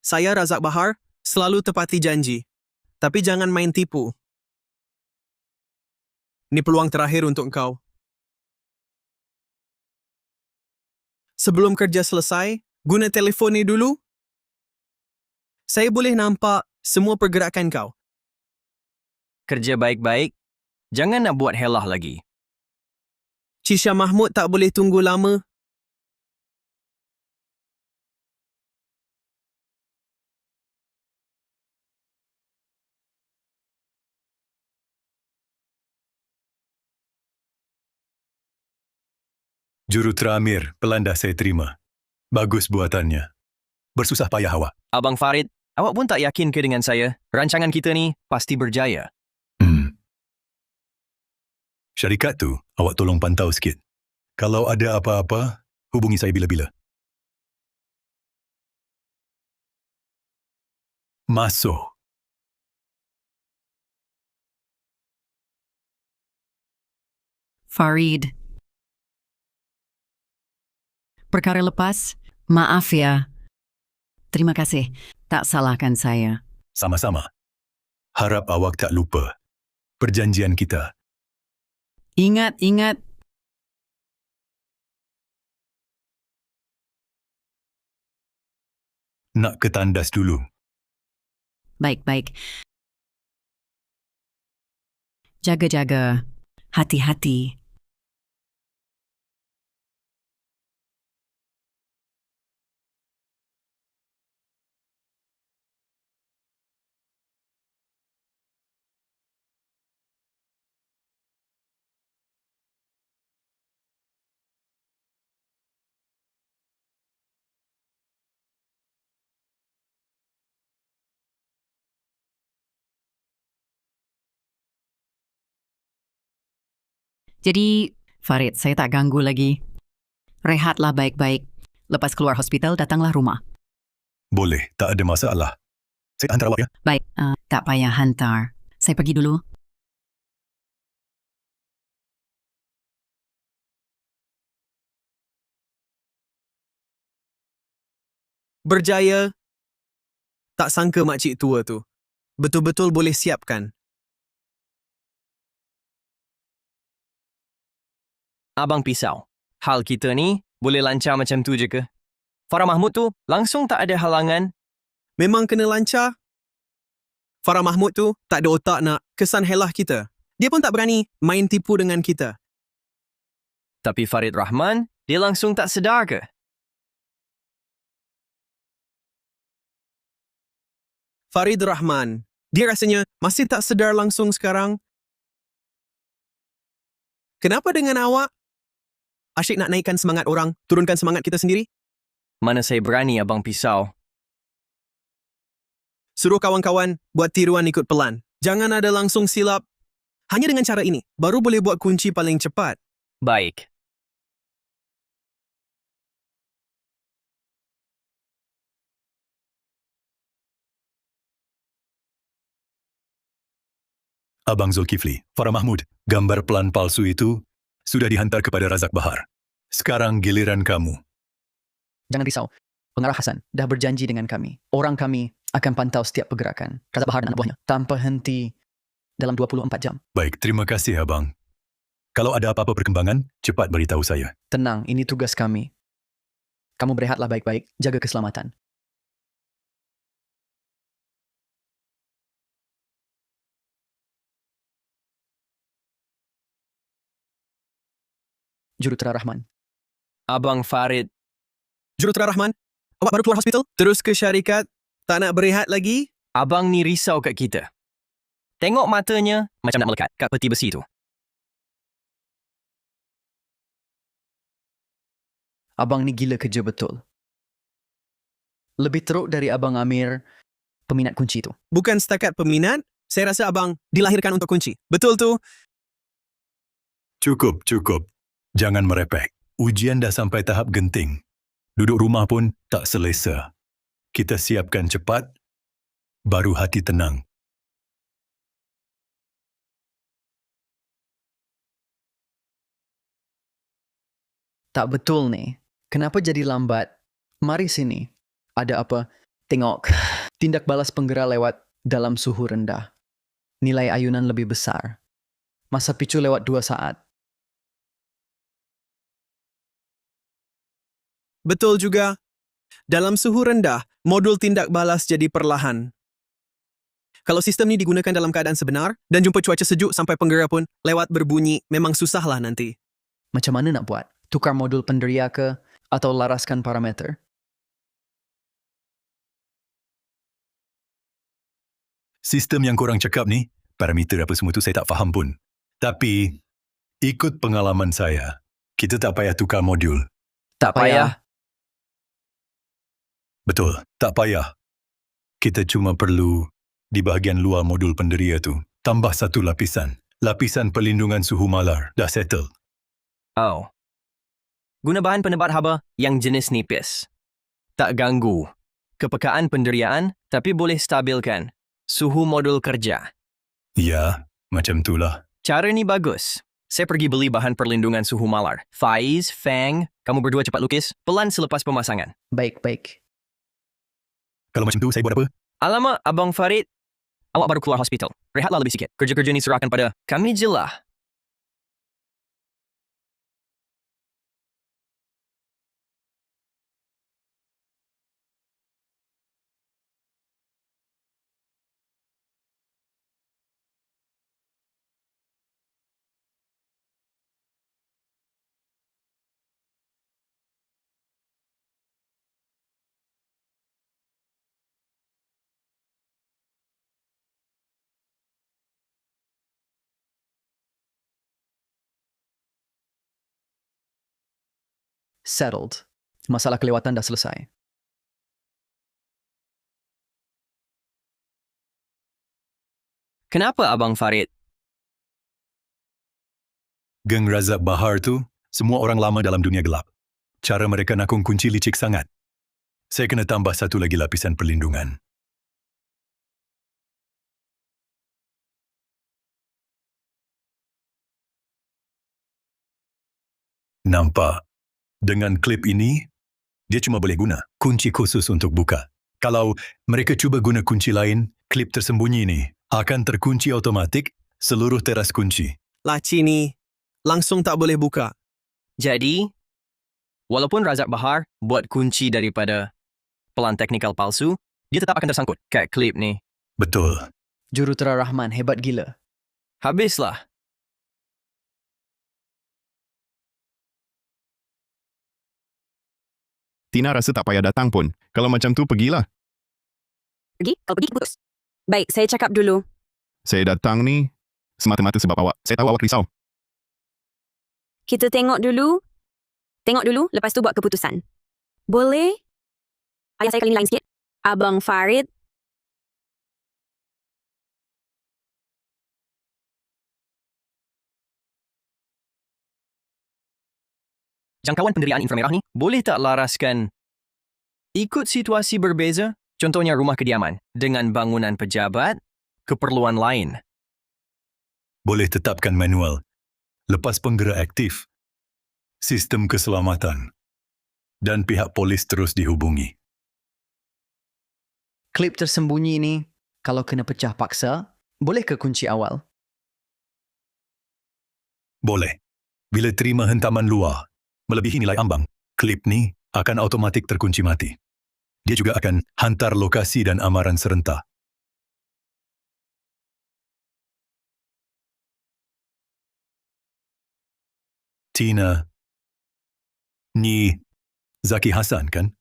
Saya Razak Bahar, selalu tepati janji. Tapi jangan main tipu. Ini peluang terakhir untuk kau. Sebelum kerja selesai, guna telefon ni dulu. Saya boleh nampak semua pergerakan kau. Kerja baik-baik. Jangan nak buat helah lagi. Cisha Mahmud tak boleh tunggu lama. Jurutera Amir, pelan dah saya terima. Bagus buatannya. Bersusah payah awak. Abang Farid, awak pun tak yakin ke dengan saya? Rancangan kita ni pasti berjaya. Syarikat tu, awak tolong pantau sikit. Kalau ada apa-apa, hubungi saya bila-bila. Masuk. Farid. Perkara lepas, maaf ya. Terima kasih. Tak salahkan saya. Sama-sama. Harap awak tak lupa perjanjian kita. Ingat. Nak ke tandas dulu. Baik. Jaga-jaga. Hati-hati. Jadi, Farid, saya tak ganggu lagi. Rehatlah baik-baik. Lepas keluar hospital, datanglah rumah. Boleh, tak ada masalah. Saya hantar awak ya. Baik, tak payah hantar. Saya pergi dulu. Berjaya. Tak sangka makcik tua tu. Betul-betul boleh siapkan. Abang Pisau, hal kita ni boleh lancar macam tu je ke? Farah Mahmud tu langsung tak ada halangan. Memang kena lancar. Farah Mahmud tu tak ada otak nak kesan helah kita. Dia pun tak berani main tipu dengan kita. Tapi Farid Rahman, dia langsung tak sedar ke? Farid Rahman, dia rasanya masih tak sedar langsung sekarang. Kenapa dengan awak? Asyik nak naikkan semangat orang, turunkan semangat kita sendiri? Mana saya berani, Abang Pisau. Suruh kawan-kawan buat tiruan ikut pelan. Jangan ada langsung silap. Hanya dengan cara ini, baru boleh buat kunci paling cepat. Baik. Abang Zulkifli, Farah Mahmud, gambar pelan palsu itu sudah dihantar kepada Razak Bahar. Sekarang giliran kamu. Jangan risau. Pengarah Hasan dah berjanji dengan kami. Orang kami akan pantau setiap pergerakan Razak Bahar dan anak buahnya tanpa henti dalam 24 jam. Baik, terima kasih abang. Kalau ada apa-apa perkembangan, cepat beritahu saya. Tenang, ini tugas kami. Kamu berehatlah baik-baik, jaga keselamatan. Jurutera Rahman. Abang Farid. Jurutera Rahman, awak baru keluar hospital? Terus ke syarikat? Tak nak berehat lagi? Abang ni risau kat kita. Tengok matanya macam nak melekat kat peti besi tu. Abang ni gila kerja betul. Lebih teruk dari Abang Amir, peminat kunci tu. Bukan setakat peminat, saya rasa abang dilahirkan untuk kunci. Betul tu? Cukup, cukup. Jangan merepek. Ujian dah sampai tahap genting. Duduk rumah pun tak selesa. Kita siapkan cepat, baru hati tenang. Tak betul ni. Kenapa jadi lambat? Mari sini. Ada apa? Tengok. Tindak balas penggera lewat dalam suhu rendah. Nilai ayunan lebih besar. Masa picu lewat 2 saat. Betul juga. Dalam suhu rendah, modul tindak balas jadi perlahan. Kalau sistem ni digunakan dalam keadaan sebenar dan jumpa cuaca sejuk sampai penggera pun lewat berbunyi, memang susahlah nanti. Macam mana nak buat? Tukar modul penderia ke? Atau laraskan parameter? Sistem yang korang cakap ni, parameter apa semua tu saya tak faham pun. Tapi, ikut pengalaman saya, kita tak payah tukar modul. Tak payah. Betul, tak payah. Kita cuma perlu, di bahagian luar modul penderia tu, tambah satu lapisan. Lapisan perlindungan suhu malar. Dah settle. Oh. Guna bahan penebat haba yang jenis nipis. Tak ganggu kepekaan penderiaan, tapi boleh stabilkan suhu modul kerja. Ya, macam itulah. Cara ni bagus. Saya pergi beli bahan perlindungan suhu malar. Faiz, Fang, kamu berdua cepat lukis. Pelan selepas pemasangan. Baik. Kalau macam tu, saya buat apa? Alamak, Abang Farid. Awak baru keluar hospital. Rehatlah lebih sikit. Kerja-kerja ni serahkan pada kami je lah. Settled. Masalah kelewatan dah selesai. Kenapa Abang Farid? Geng Razak Bahar tu, semua orang lama dalam dunia gelap. Cara mereka nakung kunci licik sangat. Saya kena tambah satu lagi lapisan perlindungan. Nampak? Dengan klip ini, dia cuma boleh guna kunci khusus untuk buka. Kalau mereka cuba guna kunci lain, klip tersembunyi ini akan terkunci automatik seluruh teras kunci. Laci ni langsung tak boleh buka. Jadi, walaupun Razak Bahar buat kunci daripada pelan teknikal palsu, dia tetap akan tersangkut kat klip ni. Betul. Jurutera Rahman hebat gila. Habislah. Tina rasa tak payah datang pun. Kalau macam tu, pergilah. Pergi? Kalau pergi, putus. Baik, saya cakap dulu. Saya datang ni semata-mata sebab awak. Saya tahu awak risau. Kita tengok dulu. Tengok dulu, lepas tu buat keputusan. Boleh? Ayah saya kali ni lain sikit. Abang Farid. Jangkauan penderiaan inframerah ni boleh tak laraskan ikut situasi berbeza? Contohnya rumah kediaman dengan bangunan pejabat, keperluan lain. Boleh tetapkan manual. Lepas penggera aktif. Sistem keselamatan. Dan pihak polis terus dihubungi. Klip tersembunyi ni, kalau kena pecah paksa, boleh ke kunci awal? Boleh. Bila terima hentaman luar, melebihi nilai ambang, klip ni akan automatik terkunci mati. Dia juga akan hantar lokasi dan amaran serentak. Tina, ni Zaki Hassan kan?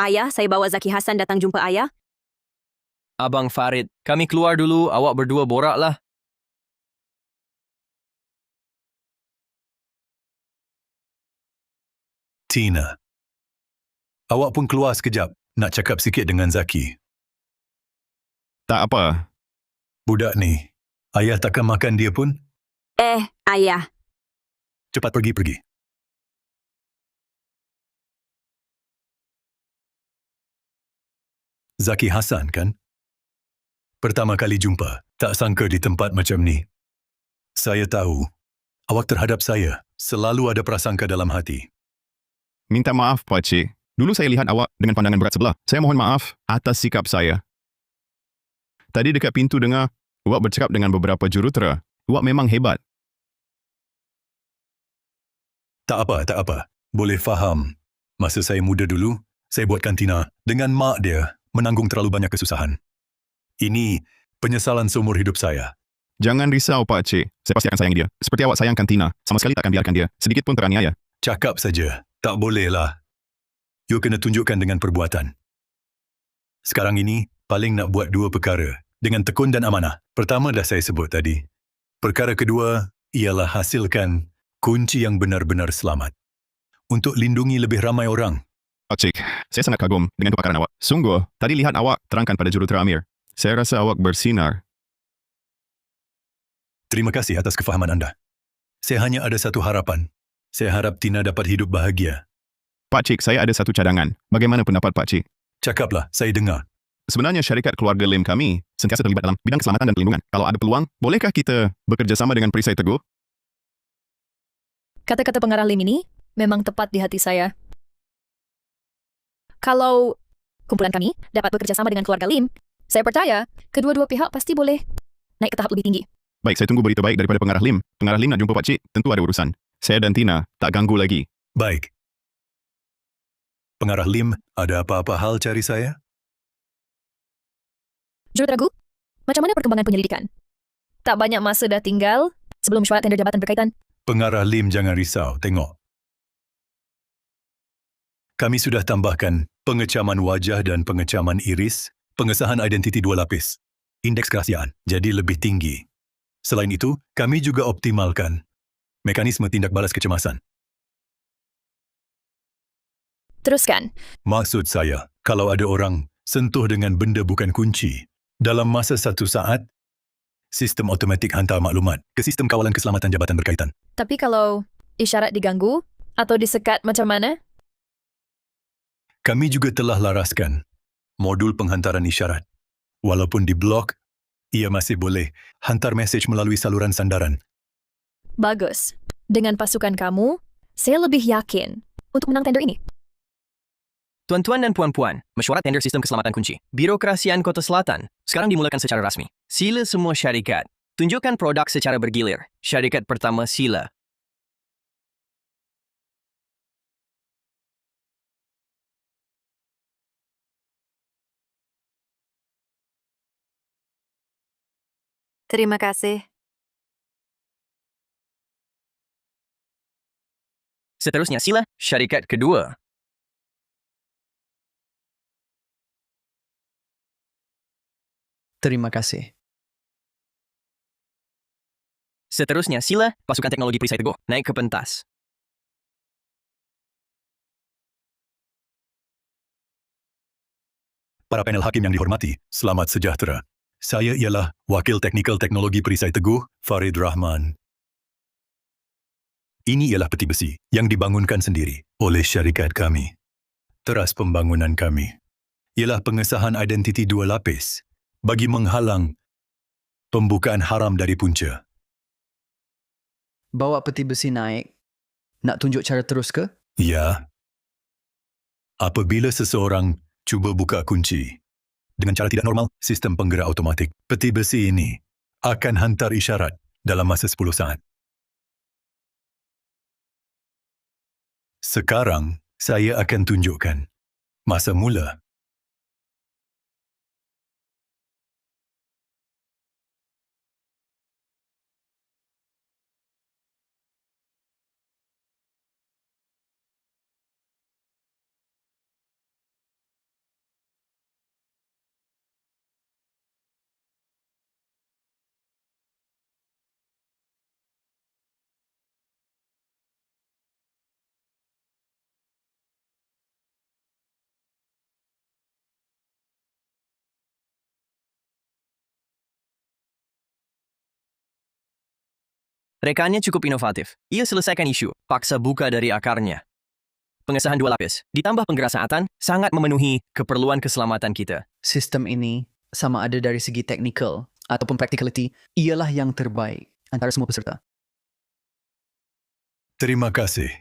Ayah, saya bawa Zaki Hassan datang jumpa ayah. Abang Farid, kami keluar dulu, awak berdua boraklah. Tina, awak pun keluar sekejap nak cakap sikit dengan Zaki. Tak apa. Budak ni, ayah takkan makan dia pun? Ayah. Cepat pergi. Zaki Hassan kan? Pertama kali jumpa, tak sangka di tempat macam ni. Saya tahu, awak terhadap saya selalu ada prasangka dalam hati. Minta maaf, Pakcik. Dulu saya lihat awak dengan pandangan berat sebelah. Saya mohon maaf atas sikap saya. Tadi dekat pintu dengar, awak bercakap dengan beberapa jurutera. Awak memang hebat. Tak apa. Boleh faham. Masa saya muda dulu, saya buat kantina dengan mak dia menanggung terlalu banyak kesusahan. Ini penyesalan seumur hidup saya. Jangan risau, Pakcik. Saya pasti akan sayangi dia. Seperti awak sayangkan Tina. Sama sekali takkan biarkan dia sedikit pun teraniaya. Cakap saja. Tak bolehlah. You kena tunjukkan dengan perbuatan. Sekarang ini, paling nak buat dua perkara dengan tekun dan amanah. Pertama dah saya sebut tadi. Perkara kedua ialah hasilkan kunci yang benar-benar selamat. Untuk lindungi lebih ramai orang. Pakcik, saya sangat kagum dengan kepakaran awak. Sungguh, tadi lihat awak terangkan pada jurutera Amir. Saya rasa awak bersinar. Terima kasih atas kefahaman anda. Saya hanya ada satu harapan. Saya harap Tina dapat hidup bahagia. Pakcik, saya ada satu cadangan. Bagaimana pendapat Pakcik? Cakaplah, saya dengar. Sebenarnya syarikat keluarga Lim kami sentiasa terlibat dalam bidang keselamatan dan perlindungan. Kalau ada peluang, bolehkah kita bekerjasama dengan Perisai Teguh? Kata-kata pengarah Lim ini memang tepat di hati saya. Kalau kumpulan kami dapat bekerjasama dengan keluarga Lim, saya percaya kedua-dua pihak pasti boleh naik ke tahap lebih tinggi. Baik, saya tunggu berita baik daripada pengarah Lim. Pengarah Lim nak jumpa Pakcik, tentu ada urusan. Saya dan Tina tak ganggu lagi. Baik. Pengarah Lim, ada apa-apa hal cari saya? Jurutera Gu, macam mana perkembangan penyelidikan? Tak banyak masa dah tinggal sebelum syarat tender jabatan berkaitan. Pengarah Lim, jangan risau. Tengok. Kami sudah tambahkan pengecaman wajah dan pengecaman iris, pengesahan identiti 2 lapis, indeks kerahsiaan jadi lebih tinggi. Selain itu, kami juga optimalkan mekanisme tindak balas kecemasan. Teruskan. Maksud saya, kalau ada orang sentuh dengan benda bukan kunci, dalam masa satu saat, Sistem automatik hantar maklumat ke sistem kawalan keselamatan jabatan berkaitan. Tapi kalau isyarat diganggu atau disekat macam mana? Kami juga telah laraskan modul penghantaran isyarat. Walaupun diblok, ia masih boleh hantar mesej melalui saluran sandaran. Bagus. Dengan pasukan kamu, saya lebih yakin untuk menang tender ini. Tuan-tuan dan puan-puan, mesyuarat tender sistem keselamatan kunci. Birokrasian Kota Selatan sekarang dimulakan secara rasmi. Sila semua syarikat. Tunjukkan produk secara bergilir. Syarikat pertama sila. Terima kasih. Seterusnya sila syarikat kedua. Terima kasih. Seterusnya sila pasukan teknologi perisai teguh. Naik ke pentas. Para panel hakim yang dihormati, selamat sejahtera. Saya ialah Wakil Teknikal Teknologi Perisai Teguh, Farid Rahman. Ini ialah peti besi yang dibangunkan sendiri oleh syarikat kami. Teras pembangunan kami ialah pengesahan identiti 2 lapis bagi menghalang pembukaan haram dari punca. Bawa peti besi naik. Nak tunjuk cara terus ke? Ya. Apabila seseorang cuba buka kunci dengan cara tidak normal, sistem penggerak automatik peti besi ini akan hantar isyarat dalam masa 10 saat. Sekarang, saya akan tunjukkan masa mula. Rekannya cukup inovatif. Ia selesaikan isu, paksa buka dari akarnya. Pengesahan 2 lapis, ditambah penggerasaan, sangat memenuhi keperluan keselamatan kita. Sistem ini, sama ada dari segi teknikal ataupun practicality, ialah yang terbaik antara semua peserta. Terima kasih.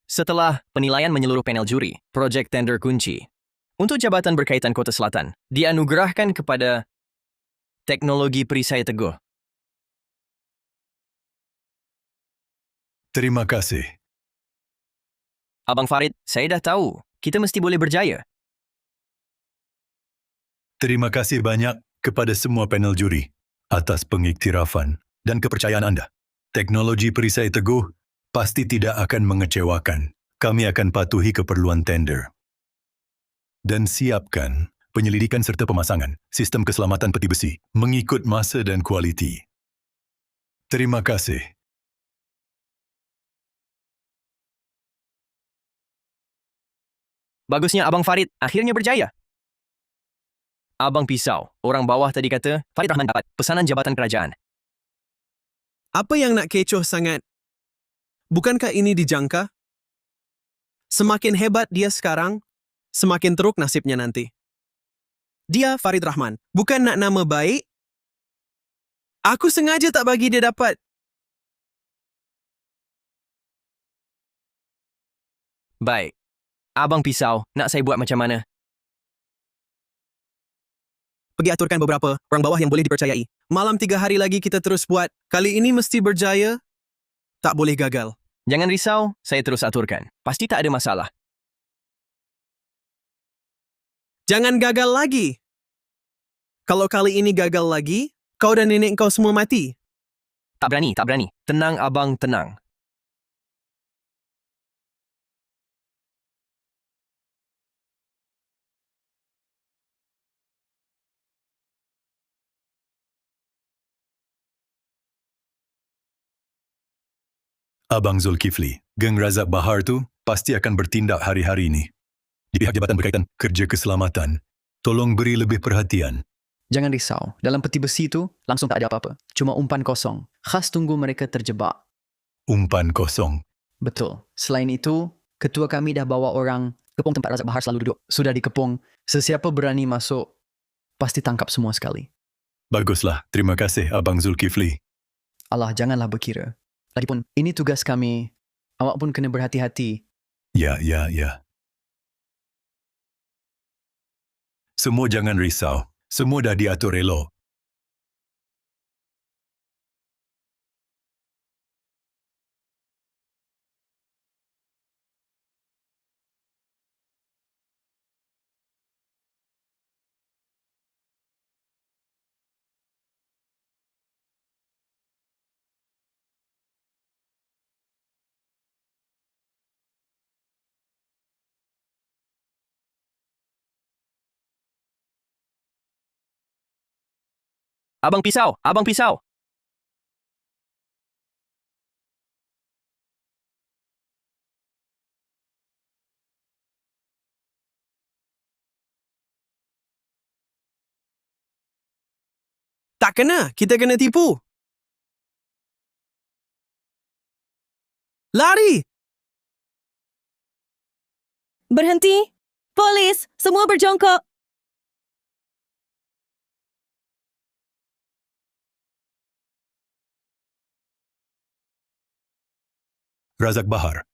Setelah penilaian menyeluruh panel juri, projek tender kunci untuk jabatan berkaitan Kota Selatan dianugerahkan kepada Teknologi Perisai Teguh. Terima kasih. Abang Farid, saya dah tahu. Kita mesti boleh berjaya. Terima kasih banyak kepada semua panel juri atas pengiktirafan dan kepercayaan anda. Teknologi Perisai Teguh pasti tidak akan mengecewakan. Kami akan patuhi keperluan tender. Dan siapkan penyelidikan serta pemasangan sistem keselamatan peti besi mengikut masa dan kualiti. Terima kasih. Bagusnya Abang Farid akhirnya berjaya. Abang Pisau, orang bawah tadi kata, Farid Rahman dapat pesanan jabatan kerajaan. Apa yang nak kecoh sangat? Bukankah ini dijangka? Semakin hebat dia sekarang, semakin teruk nasibnya nanti. Dia Farid Rahman, bukan nak nama baik. Aku sengaja tak bagi dia dapat. Baik. Abang Pisau, nak saya buat macam mana? Pergi aturkan beberapa orang bawah yang boleh dipercayai. Malam 3 hari lagi kita terus buat. Kali ini mesti berjaya. Tak boleh gagal. Jangan risau, saya terus aturkan. Pasti tak ada masalah. Jangan gagal lagi. Kalau kali ini gagal lagi, kau dan nenek kau semua mati. Tak berani. Tenang, abang, tenang. Abang Zulkifli, geng Razak Bahar tu pasti akan bertindak hari-hari ini. Di pihak Jabatan Berkaitan Kerja Keselamatan, tolong beri lebih perhatian. Jangan risau, dalam peti besi tu langsung tak ada apa-apa. Cuma umpan kosong. Khas tunggu mereka terjebak. Umpan kosong. Betul. Selain itu, ketua kami dah bawa orang kepung tempat Razak Bahar selalu duduk. Sudah dikepung. Sesiapa berani masuk, pasti tangkap semua sekali. Baguslah, terima kasih Abang Zulkifli. Allah, janganlah berkira. Lagipun, ini tugas kami. Awak pun kena berhati-hati. Ya. Semua jangan risau. Semua dah diatur elok. Abang pisau. Tak kena. Kita kena tipu. Lari! Berhenti! Polis! Semua berjongkok! Razak Bahar,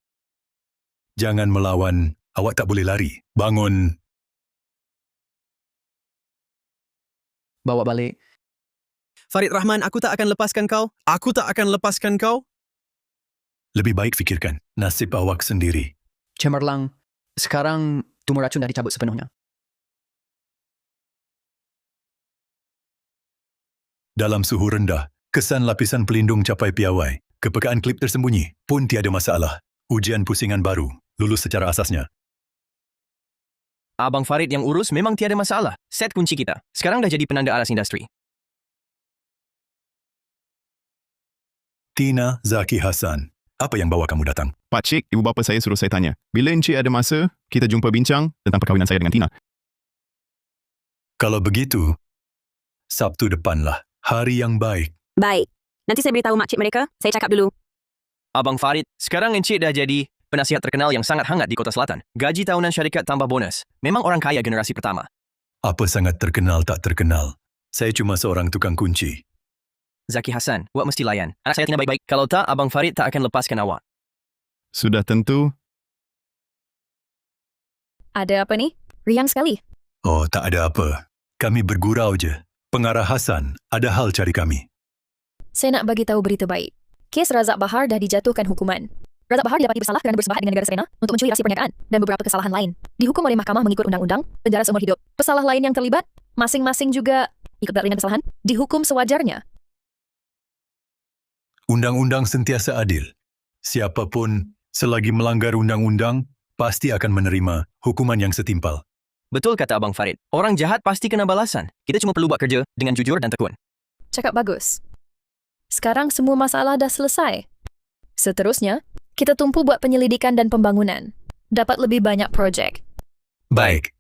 jangan melawan. Awak tak boleh lari. Bangun. Bawa balik. Farid Rahman, aku tak akan lepaskan kau. Lebih baik fikirkan nasib awak sendiri. Cemerlang, sekarang tumor racun dah dicabut sepenuhnya. Dalam suhu rendah, kesan lapisan pelindung capai piawai. Kepekaan klip tersembunyi pun tiada masalah. Ujian pusingan baru, lulus secara asasnya. Abang Farid yang urus memang tiada masalah. Set kunci kita. Sekarang dah jadi penanda alas industri. Tina Zaki Hassan, apa yang bawa kamu datang? Pakcik, ibu bapa saya suruh saya tanya. Bila Encik ada masa, kita jumpa bincang tentang perkahwinan saya dengan Tina. Kalau begitu, Sabtu depanlah. Hari yang baik. Baik. Nanti saya beritahu makcik mereka. Saya cakap dulu. Abang Farid, sekarang Encik dah jadi penasihat terkenal yang sangat hangat di Kota Selatan. Gaji tahunan syarikat tambah bonus. Memang orang kaya generasi pertama. Apa sangat terkenal tak terkenal? Saya cuma seorang tukang kunci. Zaki Hassan, awak mesti layan. Anak saya Tina baik-baik. Kalau tak, Abang Farid tak akan lepaskan awak. Sudah tentu. Ada apa ni? Riang sekali. Oh, tak ada apa. Kami bergurau je. Pengarah Hassan ada hal cari kami. Saya nak bagi tahu berita baik. Kes Razak Bahar dah dijatuhkan hukuman. Razak Bahar didapati bersalah kerana bersebahat dengan negara Serena untuk mencuri rahsia perniagaan dan beberapa kesalahan lain. Dihukum oleh mahkamah mengikut undang-undang, penjara seumur hidup. Pesalah lain yang terlibat, masing-masing juga ikut berat ringan kesalahan, dihukum sewajarnya. Undang-undang sentiasa adil. Siapapun selagi melanggar undang-undang pasti akan menerima hukuman yang setimpal. Betul kata Abang Farid. Orang jahat pasti kena balasan. Kita cuma perlu buat kerja dengan jujur dan tekun. Cakap bagus. Sekarang semua masalah dah selesai. Seterusnya, kita tumpu buat penyelidikan dan pembangunan. Dapat lebih banyak projek. Baik.